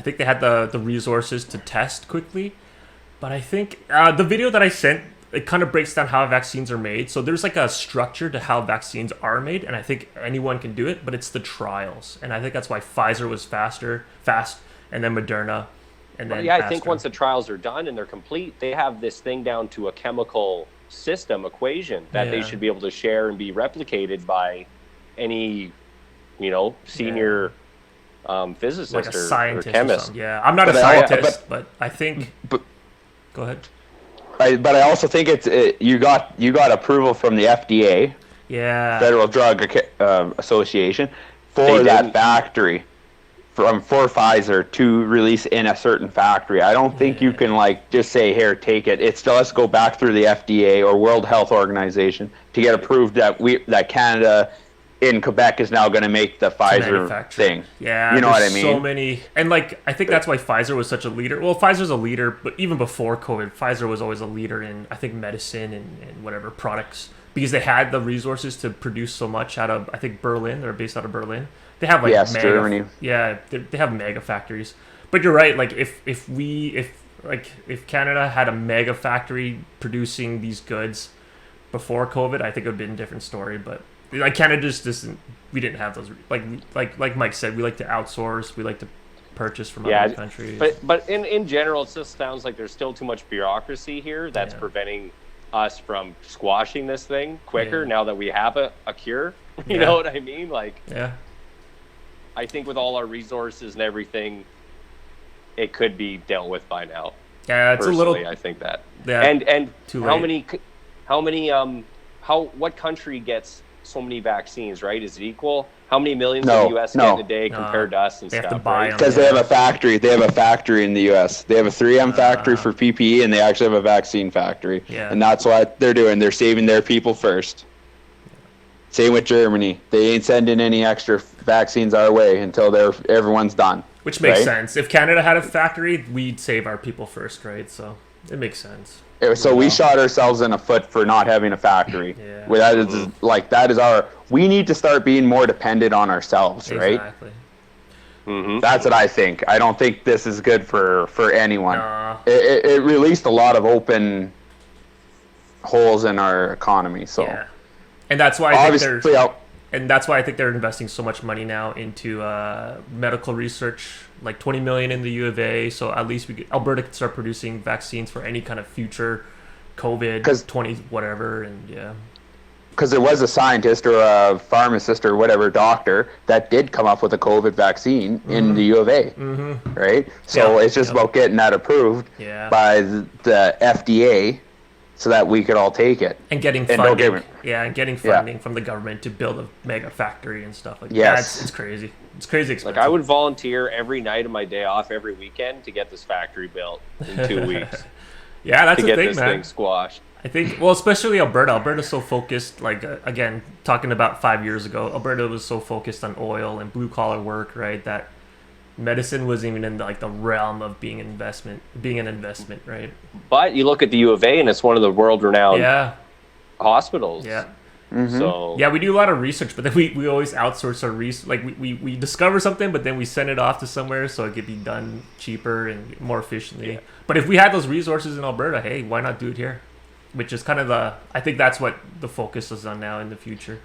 I think they had the resources to test quickly. But I think the video that I sent, it kind of breaks down how vaccines are made. So there's like a structure to how vaccines are made, and I think anyone can do it, but it's the trials. And I think that's why Pfizer was fast, and then Moderna, and then I think once the trials are done and they're complete, they have this thing down to a chemical system equation that they should be able to share and be replicated by any, senior physicist like a or scientist chemist. Yeah, I'm not a scientist, but I think. Go ahead. But I also think you got approval from the FDA, Federal Drug Association, for that factory, for Pfizer to release in a certain factory. I don't think you can just say, here, take it. It still has to go back through the FDA or World Health Organization to get approved that Canada in Quebec is now going to make the Pfizer thing. Yeah, you know what I mean? So many, and I think that's why Pfizer was such a leader. Well, Pfizer's a leader, but even before COVID, Pfizer was always a leader in, I think, medicine and whatever products, because they had the resources to produce so much out of, I think, Berlin. They're based out of Berlin. They have Germany. Yeah, they have mega factories. But you're right. If Canada had a mega factory producing these goods before COVID, I think it would have been a different story. But Canada just doesn't. We didn't have those. Like Mike said, we like to outsource. We like to purchase from other countries. But in general, it just sounds like there's still too much bureaucracy here that's preventing us from squashing this thing quicker. Now that we have a cure, you know what I mean? I think with all our resources and everything, it could be dealt with by now. Yeah, it's personally, a little. I think that. Yeah, and too late. What country gets so many vaccines, right? Is it equal? How many millions in the U.S. get in a day compared to us and they stuff? Have to buy them. Because they have a factory. They have a factory in the U.S. They have a 3M factory for PPE, and they actually have a vaccine factory. Yeah. And that's what they're doing. They're saving their people first. Same with Germany. They ain't sending any extra vaccines our way until everyone's done. Which makes sense. If Canada had a factory, we'd save our people first, right? So it makes sense. So we shot ourselves in the foot for not having a factory. Yeah. That is our. We need to start being more dependent on ourselves, right? Exactly. Mm-hmm. That's what I think. I don't think this is good for anyone. Nah. It released a lot of open holes in our economy. So, and that's why I think obviously, they're investing so much money now into medical research, like 20 million in the U of A. So at least Alberta can start producing vaccines for any kind of future COVID 20 whatever, and because there was a scientist or a pharmacist or whatever doctor that did come up with a COVID vaccine in the U of A, right? So it's just about getting that approved by the FDA so that we could all take it. And getting funding. And getting funding from the government to build a mega factory and stuff like that. It's crazy. It's crazy expensive. I would volunteer every night of my day off every weekend to get this factory built in 2 weeks. That's the thing, man. To get this thing squashed. I think, well, especially Alberta. Alberta's so focused, again, talking about 5 years ago, Alberta was so focused on oil and blue-collar work, right, that medicine wasn't even in the realm of being an investment, right? But you look at the U of A, and it's one of the world-renowned hospitals. Yeah. Mm-hmm. So we do a lot of research, but then we always outsource our research. We discover something, but then we send it off to somewhere so it could be done cheaper and more efficiently. Yeah. But if we had those resources in Alberta, hey, why not do it here? Which is kind of I think that's what the focus is on now in the future.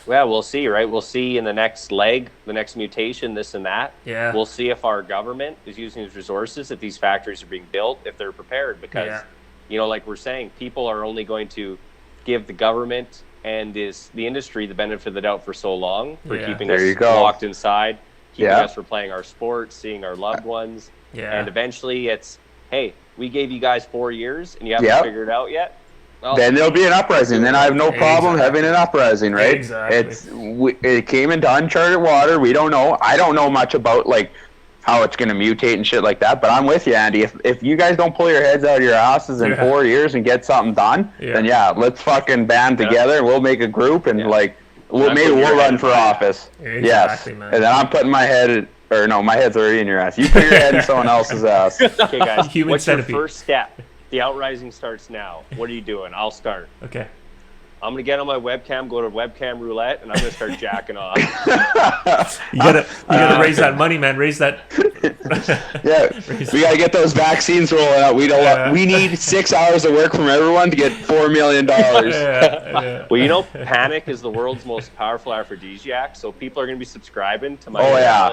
Yeah, we'll see, right? We'll see in the next leg, the next mutation, this and that. Yeah. We'll see if our government is using these resources, if these factories are being built, if they're prepared. Because, like we're saying, people are only going to give the government and the industry the benefit of the doubt for so long for keeping us locked inside, keeping us from playing our sports, seeing our loved ones. Yeah. And eventually it's, hey, we gave you guys 4 years and you haven't figured it out yet. Well, then there'll be an uprising. Then I have no problem having an uprising, right? Exactly. It came into uncharted water. We don't know. I don't know much about how it's going to mutate and shit like that. But I'm with you, Andy. If you guys don't pull your heads out of your asses in 4 years and get something done, then let's fucking band together. We'll make a group and maybe we'll run for office. Exactly, man. And then I'm putting my head. Or no, my head's already in your ass. You put your head in someone else's ass. Okay, guys. What's centipede. Your first step? The outrising starts now. What are you doing? I'll start. Okay. I'm gonna get on my webcam, go to webcam roulette, and I'm gonna start jacking off. You gotta raise that money, man. Raise that Yeah, we gotta get those vaccines rolling out. We need 6 hours of work from everyone to get $4 million. Yeah. Well, you know, panic is the world's most powerful aphrodisiac, so people are going to be subscribing to my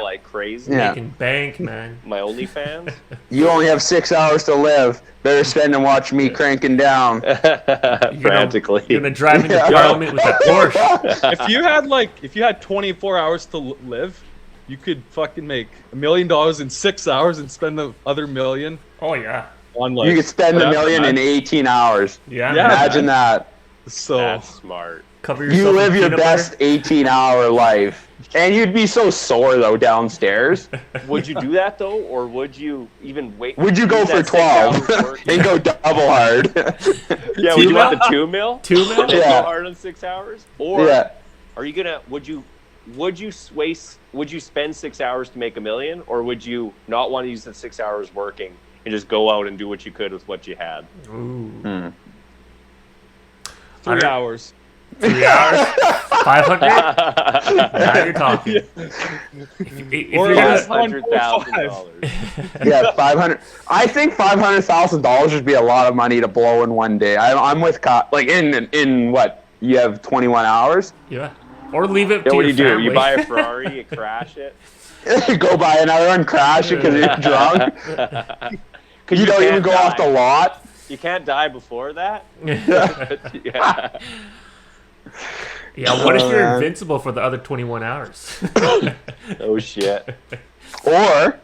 like crazy. Yeah. Making bank, man. My OnlyFans. You only have 6 hours to live. Better spend and watch me cranking down. Frantically. You're gonna drive into Parliament with a Porsche. If you had 24 hours to live, you could fucking make $1 million in 6 hours and spend the other $1 million Oh yeah. on like. You could spend $1 million in 18 hours. Yeah. Yeah. Imagine that. So That's smart. Cover yourself You in live your peanut best 18-hour life. And you'd be so sore, though, downstairs. Would you do that though, or would you even wait? Would you go use for that 6 hours 12 work? and go double hard? Yeah, would you want the 2 mil? 2 mil? And Yeah. go hard on 6 hours, or Yeah. are you gonna? Would you waste? Would you spend 6 hours to make $1 million, or would you not want to use the 6 hours working and just go out and do what you could with what you had? Ooh. 3 hours. 3 hours? 500? Now you're talking. If Or you're less. gonna, $100,000. Yeah, 500. I think $500,000 would be a lot of money to blow in one day. I'm with like in what, you have 21 hours. yeah. Or leave it Yeah, to what do your you do? family. You buy a Ferrari, you crash it. Go buy another one, crash it because you're drunk. You don't even can't go off die. the lot. You can't die before that. Yeah, what if Oh, you're man. invincible for the other 21 hours? Oh shit! Or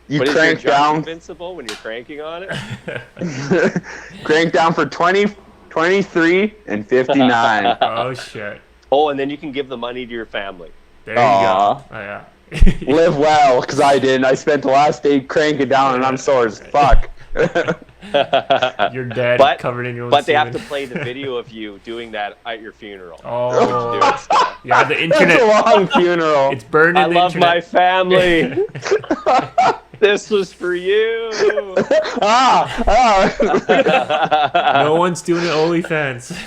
you But is your crank jump down, invincible when you're cranking on it? crank down for 20, 23, and 59. Oh shit. Oh, and then you can give the money to your family. There you Aw. go. Oh, yeah. Live well, because I didn't. I spent the last day cranking down, and I'm sore as fuck. You're dead, But- covered in your own But they have to semen. play the video of you doing that at your funeral. Oh. Doing stuff. Yeah, the That's a internet. long funeral. It's burned I in the love my internet. family. This was for you. No one's doing it OnlyFans.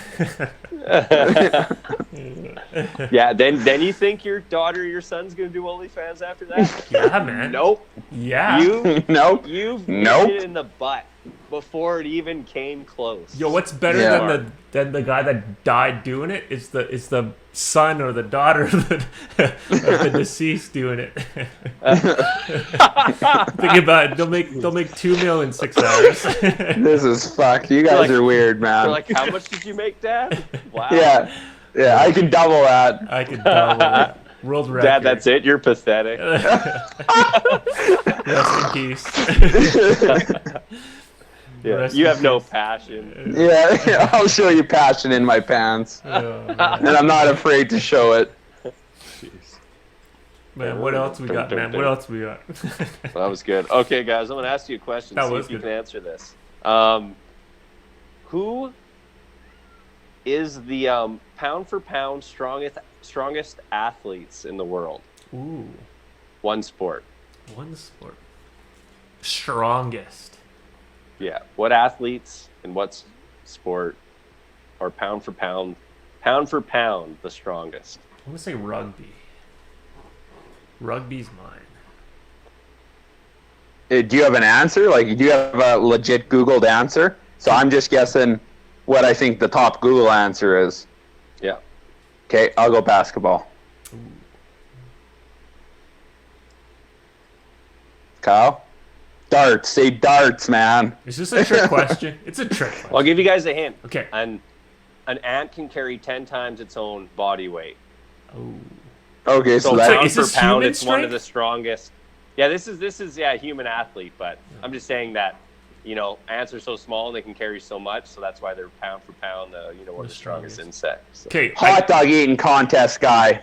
Yeah, then you think your daughter or your son's gonna do OnlyFans after that? Yeah, man. Nope. Yeah. Nope. You've Nope. hit it in the butt before it even came close. Yo, what's better Yeah. than the guy that died doing it? It's the son or the daughter of the deceased doing it. Think about it. They'll make 2 mil in 6 hours. This is fuck. You guys like- are weird, man. They're like, how much did you make, Dad? Wow. Yeah, I can double that. I could double it. World record. Dad, that's it. You're pathetic. Rest in peace. Yeah, Rest you in have no peace. passion. Yeah, I'll show you passion in my pants, Oh, and I'm not afraid to show it. man, what else we got, man? What else we got? That was good. Okay, guys, I'm gonna ask you a question. That See was if you good. can answer this. Who is the pound for pound strongest athletes in the world? Ooh, One sport. one sport. Strongest. Yeah. What athletes and what sport are pound for pound the strongest? I'm gonna say rugby. Rugby's mine. Do you have an answer? Like, do you have a legit Googled answer? So I'm just guessing what I think the top Google answer is. Yeah. Okay, I'll go basketball. Kyle? Darts. Say darts, man. Is this a trick question? It's a trick question. I'll give you guys a hint. Okay. An ant can carry 10 times its own body weight. Oh. Okay, So so Wait, that, pound is for this pound, human it's one of strength? the strongest. Yeah, this is a human athlete, but I'm just saying that, ants are so small and they can carry so much, so that's why they're pound for pound, one of the strongest insects. Okay. hot dog eating contest guy.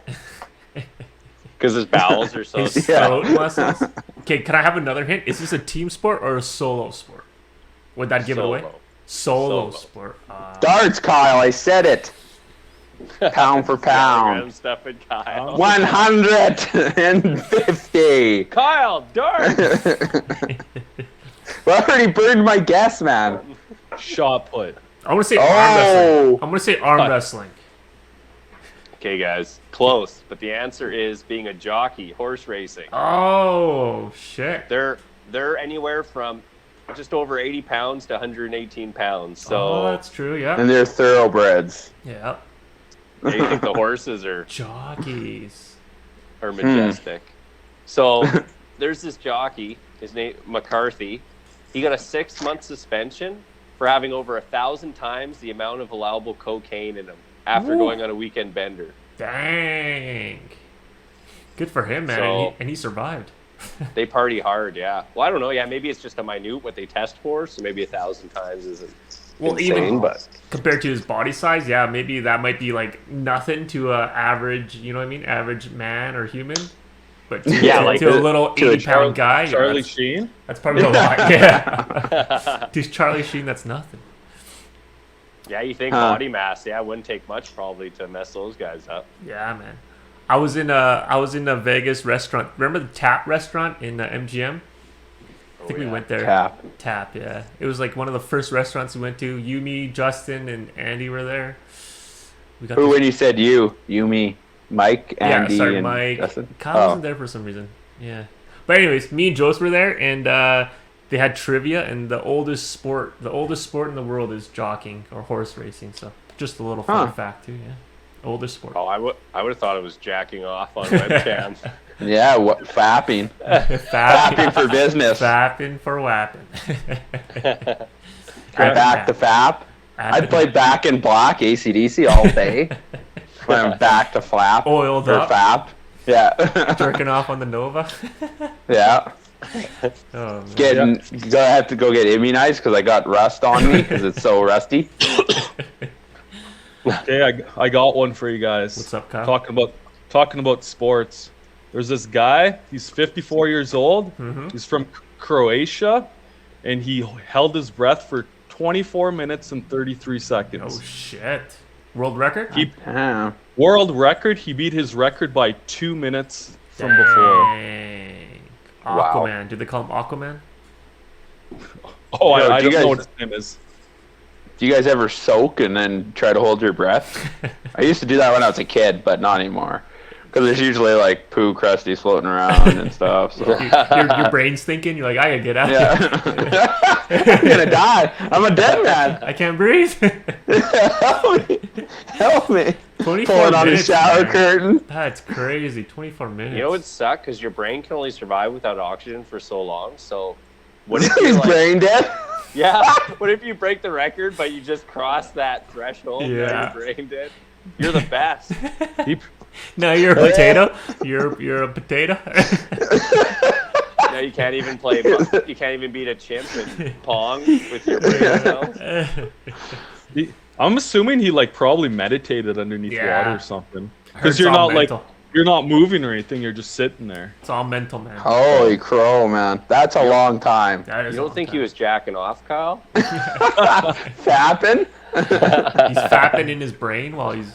Because his bowels are so. His Yeah. throat muscles. Okay, can I have another hint? Is this a team sport or a solo sport? Would that give it away? Solo Solo. sport. Darts, Kyle. I said it. Pound for Telegram pound. stuff in Kyle. 150. Kyle, dart. Well, I already burned my guess, man. Shot put. I want to say arm wrestling. Oh. I'm going to say arm wrestling. Okay, guys, close, but the answer is being a jockey, horse racing. Oh, shit. They're they're anywhere from just over 80 pounds to 118 pounds. So Oh, that's true. Yeah. And they're thoroughbreds. Yeah. I think the horses are Jockeys. majestic. So there's this jockey, his name McCarthy. He got a 6-month suspension for having over 1,000 times the amount of allowable cocaine in him after going on a weekend bender. Dang. Good for him, man. So- and he survived. They party hard, yeah. Well, I don't know. Yeah, maybe it's just a minute what they test for, so maybe 1,000 times isn't Well, insane, even but compared to his body size, yeah, maybe that might be like nothing to a average, you know what I mean, average man or human. But to, Yeah, to, like to a the- little to a 80-pound guy, Charlie yeah, Sheen. that's probably a lot. Yeah. To Charlie Sheen, that's nothing. yeah, you think Huh. body mass, yeah, it wouldn't take much probably to mess those guys up. Yeah, man. I was in a Vegas restaurant. Remember the Tap restaurant in MGM? I think we went there. Tap. Yeah. It was like one of the first restaurants we went to. You, me, Justin, and Andy were there. We got Who, this- when you said you, me, Mike, Andy, yeah, sorry, and Mike. Justin? Kyle Oh. wasn't there for some reason. Yeah. But anyways, me and Jose were there, and they had trivia, and the oldest sport in the world is jockeying or horse racing. So just a little fun Huh. fact too. Yeah. Oldest sport. Oh, I would have thought it was jacking off on webcam. Yeah, fapping. Fapping for business. Fapping for wapping. Back to fap. I'd play Back in Black, AC/DC all day. When I'm back to flap. Oiled or up. fap. Yeah. Jerking off on the Nova. Yeah. Oh, man. I have to go get immunized because I got rust on me because it's so rusty. Okay, I got one for you guys. What's up, Kyle? Talking about sports. There's this guy. He's 54 years old. Mhm. He's from Croatia, and he held his breath for 24 minutes and 33 seconds. Oh shit! World record? He Damn. world record. He beat his record by 2 minutes from before. Dang. Wow. Aquaman. Do they call him Aquaman? Oh, Yo, I do you don't know guys- what his name is. Do you guys ever soak and then try to hold your breath? I used to do that when I was a kid, but not anymore. Because there's usually like poo crusties floating around and stuff. So. Your brain's thinking. You're like, I gotta get out. Yeah. I'm gonna die. I'm a dead man. I can't breathe. Help me. Help me. 24 Pulling on a minutes, shower man. curtain. That's crazy. 24 minutes. You know, it would suck because your brain can only survive without oxygen for so long. So, what if He's you like, brain dead. yeah? What if you break the record, but you just cross that threshold? Yeah. Now your brain dead. You're the best. He, No, you're a potato. You're a potato. Now you can't even play. You can't even beat a chimp in Pong with your brain cells. I'm assuming he like probably meditated underneath Yeah. water or something. Heard Because it's you're all not mental. like you're not moving or anything. You're just sitting there. It's all mental, man. Holy crow, man. That's a long time. That is You a don't long think time. he was jacking off, Kyle? Fapping? He's fapping in his brain while he's.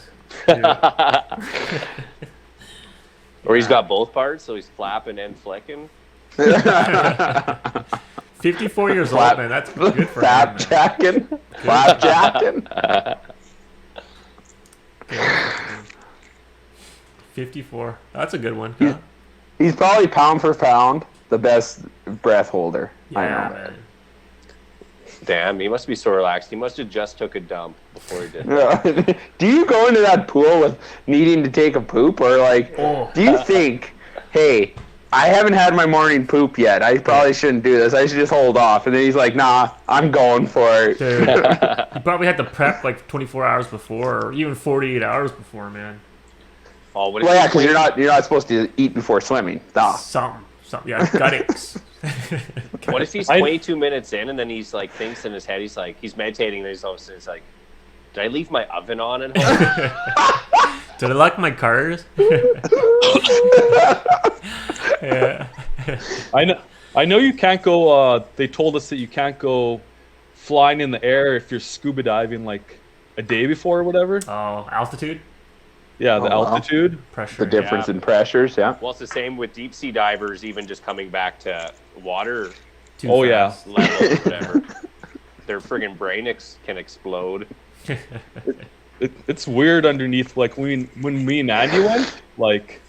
Or he's got both parts, so he's flapping and flicking. 54 years Flap- old, man. That's good for him, Fap man. jacking? Flap jacking? 54. That's a good one. Huh? He's probably pound for pound the best breath holder. I Yeah, know. man. Damn, he must be so relaxed. He must have just took a dump before he did. Yeah. Do you go into that pool with needing to take a poop, or like, Oh. do you think, hey, I haven't had my morning poop yet. I probably shouldn't do this. I should just hold off. And then he's like, nah, I'm going for it. Dude, you probably had to prep like 24 hours before, or even 48 hours before, man. Oh, what if Well, yeah, he's because you're not supposed to eat before swimming. Nah. Something. Yeah, guttings. What if he's I- 22 minutes in and then he's like thinks in his head he's meditating and he's all of a sudden he's like, did I leave my oven on at home? Did I lock my cars? Yeah. I know you can't go. They told us that you can't go flying in the air if you're scuba diving like a day before or whatever. Oh, altitude, Yeah, the Oh, wow. altitude. pressure. The difference Yeah. in pressures, yeah. Well, it's the same with deep sea divers, even just coming back to water Too Oh, yeah. fast. level or whatever. Their friggin' brain can explode. It's weird underneath. Like when me and Andy went, like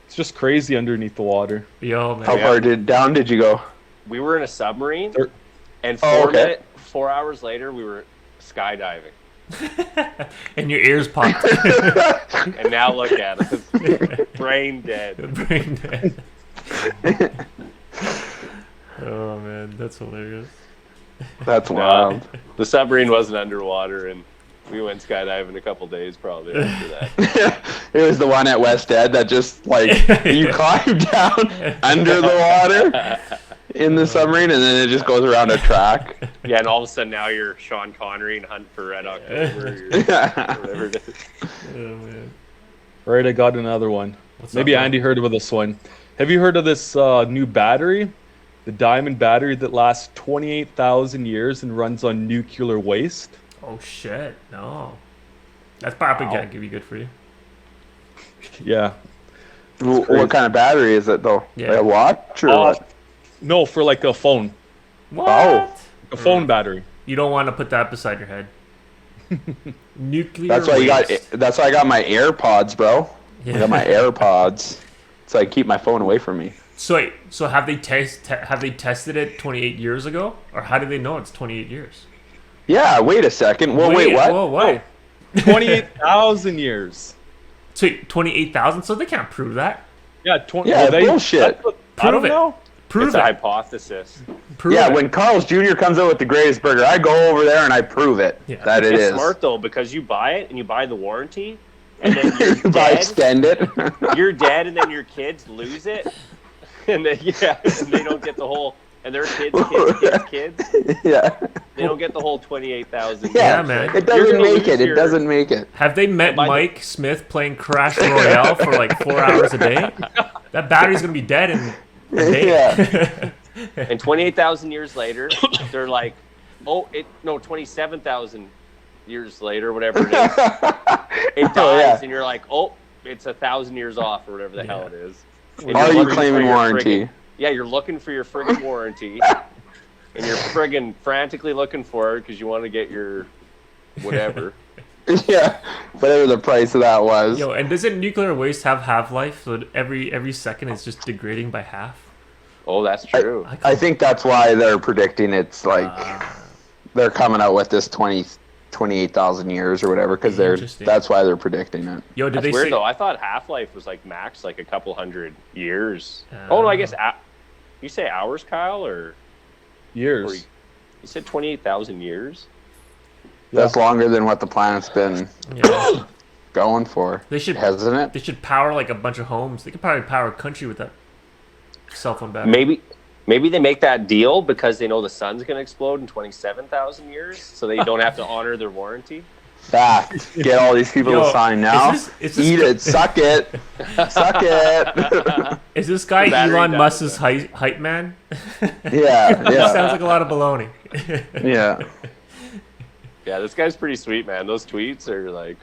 it's just crazy underneath the water. Yo, man. How far down did you go? we were in a submarine, They're- and Oh, okay. 4 hours later, we were skydiving. And your ears popped. And now look at us. Brain dead. Brain dead. Oh man, that's hilarious. That's wild. The submarine wasn't underwater, and we went skydiving a couple days probably after that. It was the one at West Ed that just like you climb down under the water in the submarine, and then it just goes around a track. Yeah, and all of a sudden now you're Sean Connery and Hunt for Red October, or whatever it is. Oh man. All right, I got another one. What's Maybe up, man? Andy heard of this one. Have you heard of this new battery? The diamond battery that lasts 28,000 years and runs on nuclear waste? Oh shit, no. That's probably gonna be good for you. Yeah. What kind of battery is it though? Yeah. Like a watch or what? No, for like a phone. What? Oh. A phone battery. You don't want to put that beside your head. Nuclear That's why you got. waste. That's why I got my AirPods, bro. I Yeah. got my AirPods, so I keep my phone away from me. So wait, so have they tested it 28 years ago, or how do they know it's 28 years? Yeah. Wait a second. Well, wait. What? Whoa, what? 28,000 years. So 28,000. So they can't prove that. Yeah, 20. Yeah, well, bullshit. I Prove don't it. know. Prove It's it. a hypothesis. Prove Yeah. it. When Carl's Jr. comes out with the greatest burger, I go over there and I prove it Yeah. that it It's is. smart though, because you buy it and you buy the warranty, and then You you're buy dead. extend it. You're dead, and then your kids lose it, and then and they don't get the whole. And their kids. Yeah. They don't get the whole 28,000. Yeah, Yeah, man. It You're doesn't gonna make lose it. It your- doesn't make it. Have they met By the- Mike Smith playing Crash Royale for like 4 hours a day? That battery's gonna be dead in a day. Yeah. And 28,000 years later, they're like, 27,000 years later, whatever it is, it dies, Oh, yeah. and you're like, it's 1,000 years off, or whatever the hell it is. And Are you're you looking for claiming your warranty? Yeah, you're looking for your friggin' warranty, and you're friggin' frantically looking for it because you want to get your whatever. Yeah. Whatever the price of that was. Yo, and doesn't nuclear waste have half-life? So every second it's just degrading by half. Oh, that's true. I think that's why they're predicting it's like they're coming out with this 28,000 years or whatever because Interesting. that's why they're predicting it. Yo, did That's they weird say? though. I thought Half-Life was like max like a couple hundred years. Oh no, I guess you say hours, Kyle, or Years. you said 28,000 years. That's longer than what the planet's been Yeah. going for. They should. Hasn't it? They should power like a bunch of homes. They could probably power a country with that cell phone battery. Maybe they make that deal because they know the sun's going to explode in 27,000 years, so they don't have to honor their warranty. Fact. Get all these people Yo, to sign now. is this Eat it. Suck it. Suck it. Is this guy Battery Elon does Musk's that. hype man? Yeah. Sounds Yeah. like a lot of baloney. Yeah. Yeah, this guy's pretty sweet, man. Those tweets are like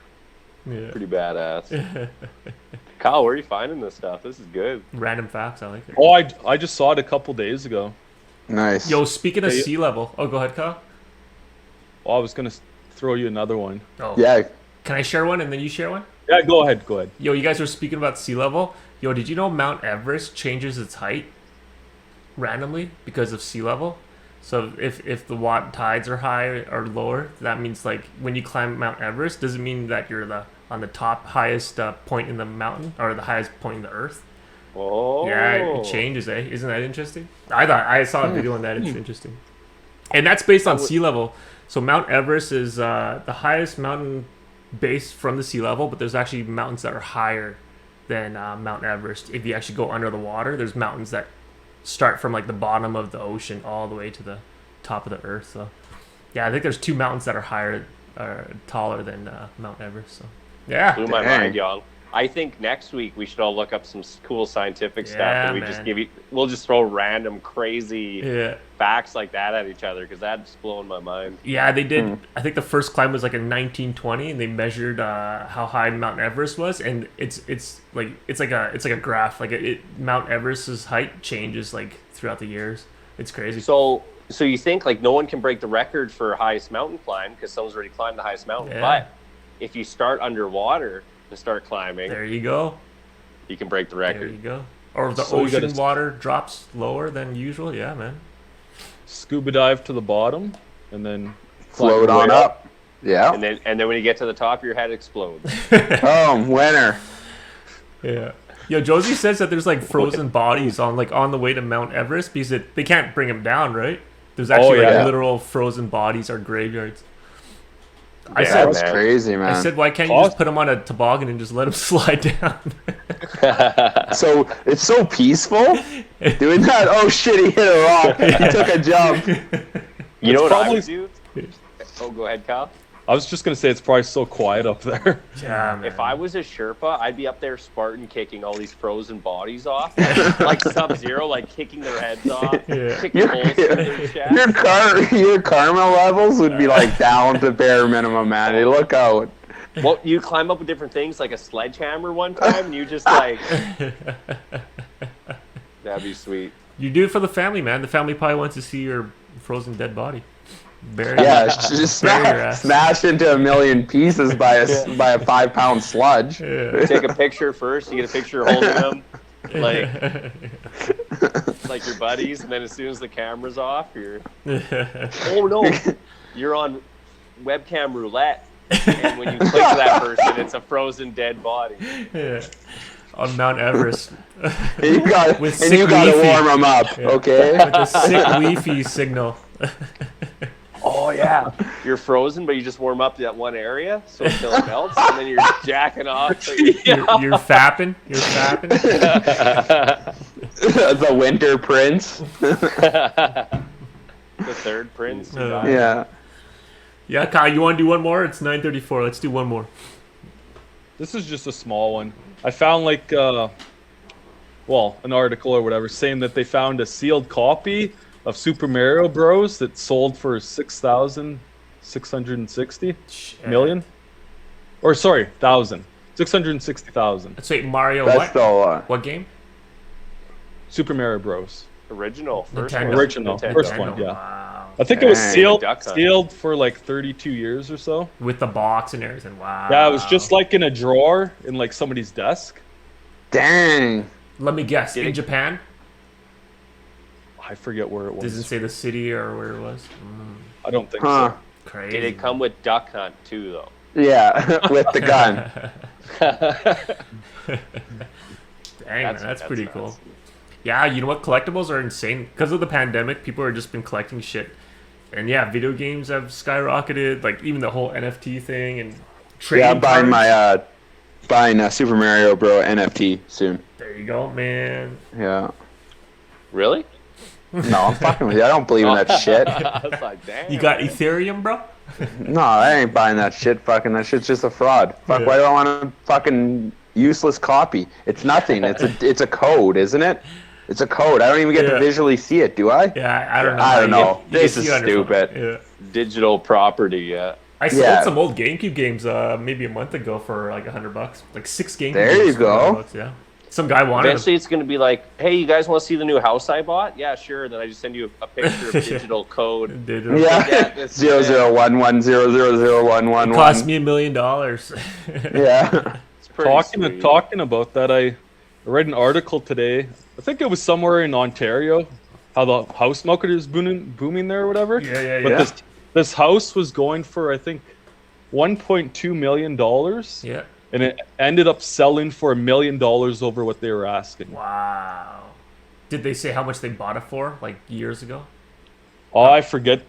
Yeah. pretty badass. Kyle, where are you finding this stuff? This is good. Random facts, I like it. Oh, I just saw it a couple days ago. Nice. Yo, speaking of Hey, sea level. Oh, go ahead, Kyle. Oh, I was gonna throw you another one. Oh. Yeah. Can I share one and then you share one? Yeah, go ahead. Go ahead. Yo, you guys were speaking about sea level. Yo, did you know Mount Everest changes its height randomly because of sea level? So if the tides are high or lower, that means like when you climb Mount Everest, doesn't mean that you're on the top highest point in the mountain or the highest point in the earth. Oh, Yeah, it changes, eh? Isn't that interesting? I saw a video on that. It's interesting, and that's based on sea level. So Mount Everest is the highest mountain base from the sea level, but there's actually mountains that are higher than Mount Everest. If you actually go under the water, there's mountains that start from like the bottom of the ocean all the way to the top of the earth. So yeah, I think there's two mountains that are higher or taller than Mount Everest. So yeah, blew my Dang. mind, y'all. I think next week we should all look up some cool scientific stuff, Yeah, and man. we'll just throw random crazy yeah. facts like that at each other because that's blowing my mind. Yeah, they did. I think the first climb was like in 1920, and they measured how high Mount Everest was, and it's like a graph. Like Mount Everest's height changes like throughout the years. It's crazy. So you think like no one can break the record for highest mountain climb because someone's already climbed the highest mountain, Yeah. but if you start underwater and start climbing, There you go. you can break the There you record. go. Or if the So you ocean gotta- water drops lower than usual. Yeah, man. scuba dive to the bottom, and then Float climb on way up. Yeah. And then when you get to the top, your head explodes. Oh, winner. Yeah. Yo, Josie says that there's like frozen bodies on the way to Mount Everest because they can't bring them down, right? There's actually yeah. literal frozen bodies or graveyards. I Yeah, said, That's man. crazy, man. I said, why can't you just put them on a toboggan and just let them slide down? So it's so peaceful doing that. Oh shit! He hit a rock. He took a jump. You know what I probably- would do? Oh, go ahead, Kyle. I was just gonna say it's probably so quiet up there. Yeah, man. If I was a Sherpa, I'd be up there Spartan kicking all these frozen bodies off, like Sub-Zero, like kicking their heads off, Yeah. kicking holes through their chest. Your karma levels would be like down to bare minimum, man. Hey, look out. Well, you climb up with different things, like a sledgehammer one time, and you just like... That'd be sweet. You do it for the family, man. The family probably wants to see your frozen dead body. Bury Yeah, it. just Bury your ass. smashed into a million pieces by a 5-pound sludge. Yeah. Take a picture first. You get a picture holding them, like your buddies, and then as soon as the camera's off, you're... Oh, no. You're on webcam roulette. And when you click that person, it's a frozen dead body. Yeah. On Mount Everest. You got With and sick you got to Wi-Fi. warm them up, okay? With a sick Wi-Fi signal. Oh, yeah. You're frozen, but you just warm up that one area so until it melts, and then you're jacking off. So You're fapping. You're fapping. The Winter Prince. the third prince. Yeah. Yeah, Kyle, you want to do one more? It's 9:34. Let's do one more. This is just a small one. I found like, an article or whatever saying that they found a sealed copy of Super Mario Bros. That sold for 6,660 million. Or sorry, 660,000. Let's wait, Mario That's what? still What game? Super Mario Bros. Original. First Nintendo. one. Original. Nintendo. First one, yeah. Wow. I think it was Dang. sealed Duck Hunt. sealed for like 32 years or so. With the box and everything. Wow. Yeah, it was just like in a drawer in like somebody's desk. dang. Let me guess. Did In it- Japan? I forget where it was. Doesn't say the city or where it was. I don't think Huh. so. Crazy. Did it come with Duck Hunt, too, though? Yeah, with the gun. Dang, man, that's pretty nuts. cool. Yeah, you know what? Collectibles are insane. Because of the pandemic, people have just been collecting shit. And yeah, video games have skyrocketed. Like, even the whole NFT thing and trading Yeah, I'm buying cards. buying Super Mario Bro NFT soon. There you go, man. Yeah. Really? No, I'm fucking with you. I don't believe in that shit. I was like, damn. You got Ethereum, bro? No, I ain't buying that shit. Fucking that shit's just a fraud. Fuck, Yeah. why do I want a fucking useless copy? It's nothing. It's a code, isn't it? It's a code. I don't even get Yeah. to visually see it, do I? Yeah, I don't know. I don't You know. get- you This get is to see on your phone. stupid. Yeah. Digital property, yeah. I sold Yeah. some old GameCube games maybe a month ago for like $100. Like 6 GameCube There games you for go. $100, yeah. Some guy wanted them. Eventually, it's going to be like, hey, you guys want to see the new house I bought? Yeah, sure. Then I just send you a picture of digital code. Digital. Yeah. this- 00110001111. It cost me $1 million. Yeah. It's pretty sweet. Talking about that, I read an article today. I think it was somewhere in Ontario, how the house market is booming there or whatever. Yeah. But this house was going for I think $1.2 million, Yeah. and it ended up selling for $1 million over what they were asking. Wow. Did they say how much they bought it for, like years ago? Oh, I forget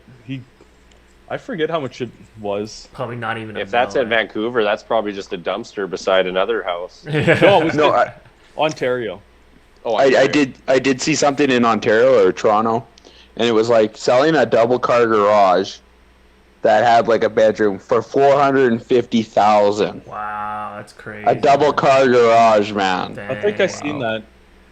how much it was. Probably not even. If that's in Vancouver, that's probably just a dumpster beside another house. No, it was No, Ontario. Oh, I did see something in Ontario or Toronto, and it was like selling a double car garage that had like a bedroom for $450,000. Wow, that's crazy. A double car garage, man. Dang, I think I seen wow. that.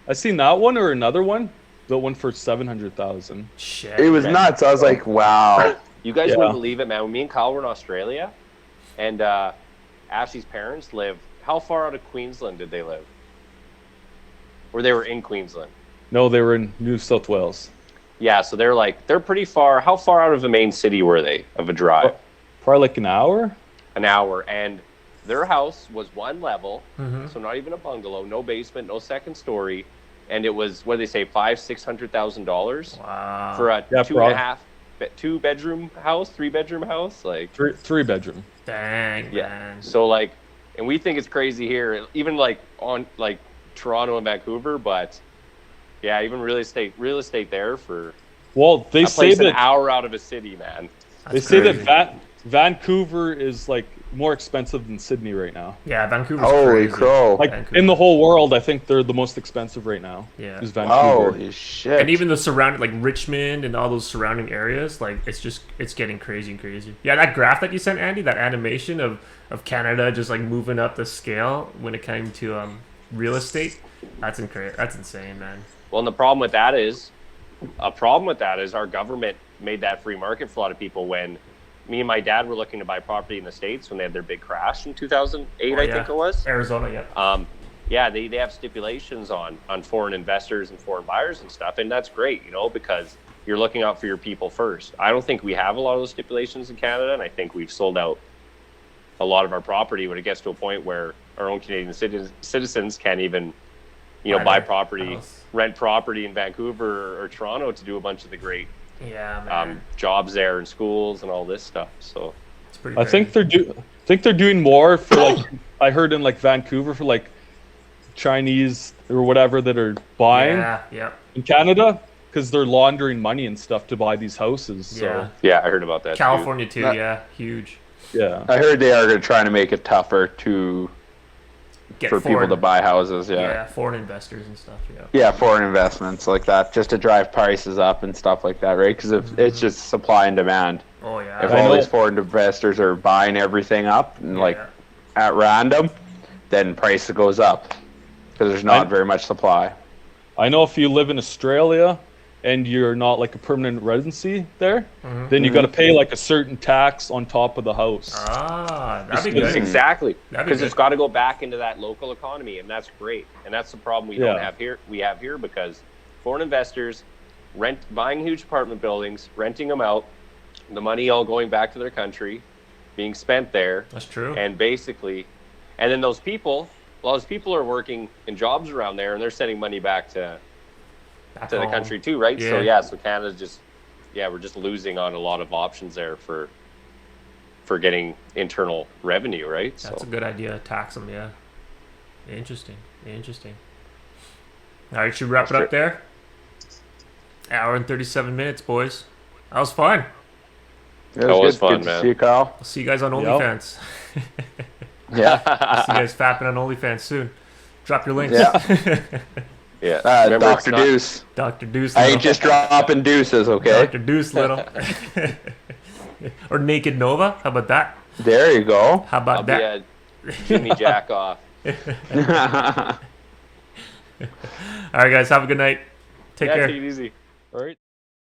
I seen that one or another one. The one for 700,000. Shit. It was nuts. I was like, wow. You guys Yeah. wouldn't believe it, man. When me and Kyle were in Australia, and Ashley's parents live. How far out of Queensland did they live? Or they were in Queensland? No, they were in New South Wales. Yeah, so they're pretty far. How far out of the main city were they of a drive? Probably like an hour. An hour. And their house was one level, Mhm. so not even a bungalow, no basement, no second story. and it was what do they say, $500,000-$600,000 Wow. for a Yeah, two and a half, 2-bedroom house, 3-bedroom house, like three bedroom. Dang, yeah. man. So like, and we think it's crazy here, even like on like Toronto and Vancouver, but yeah, even real estate there for Well, they a say place an that hour out of a city, man. That's they say crazy. that Vancouver is like more expensive than Sydney right now. Yeah, Vancouver's Holy crazy. crow. Like Vancouver. in the whole world, I think they're the most expensive right now. Yeah. Is Vancouver. Holy shit. And even the surrounding, like Richmond and all those surrounding areas, like it's getting crazy and crazy. Yeah, that graph that you sent, Andy, that animation of Canada just like moving up the scale when it came to real estate, that's incredible. That's insane, man. Well, and the problem with that is our government made that free market for a lot of people. When me and my dad were looking to buy property in the States when they had their big crash in 2008, Oh, I yeah. think it was. Arizona, yeah. Yeah, they have stipulations on foreign investors and foreign buyers and stuff, and that's great, you know, because you're looking out for your people first. I don't think we have a lot of those stipulations in Canada, and I think we've sold out a lot of our property when it gets to a point where our own Canadian citizens can't even, you know, buy their property, house. rent property in Vancouver or Toronto to do a bunch of the great Yeah, man. jobs there and schools and all this stuff. So It's pretty I crazy. think they're doing more for like I heard in like Vancouver for like Chinese or whatever that are buying Yeah. in Canada because they're laundering money and stuff to buy these houses. So Yeah. yeah, I heard about that. California too, That- yeah. Huge. yeah. I heard they are going to try to make it tougher Get for people to buy houses. Yeah, foreign investors and stuff, yeah. Yeah, foreign investments like that, just to drive prices up and stuff like that, right? Because if it's just supply and demand. Oh, yeah. If I all know. these foreign investors are buying everything up and like Yeah. at random, then price goes up because there's not I- very much supply. I know if you live in Australia and you're not like a permanent residency there, then you got to pay like a certain tax on top of the house. Ah, that'd be Yes, good. exactly. That'd be Because it's good. got to go back into that local economy, and that's great. And that's the problem we don't Yeah. have here. We have here because foreign investors buying huge apartment buildings, renting them out, the money all going back to their country, being spent there, That's true. and basically, and then those people are working in jobs around there, and they're sending money back to Back the home. country too, right? Yeah. So yeah, so Canada's just we're just losing on a lot of options there for getting internal revenue, right? That's So a good idea. Tax them, yeah. Interesting. All right, should we wrap it up there? Hour and 37 minutes, boys. That was fun. It That was good. fun, Good man. to see you, Kyle. I'll see you guys on Yep. OnlyFans. Yeah. See you guys fapping on OnlyFans soon. Drop your links. Yeah. yeah, Remember, it's Dr. not- Deuce. Dr. Deuce. I Little. ain't just dropping deuces, okay? Dr. Deuce Little. Or Naked Nova. How about that? There you go. How I'll about be that? a Jimmy Jack off. All right, guys. Have a good night. Take Yeah, care. take it easy. All right.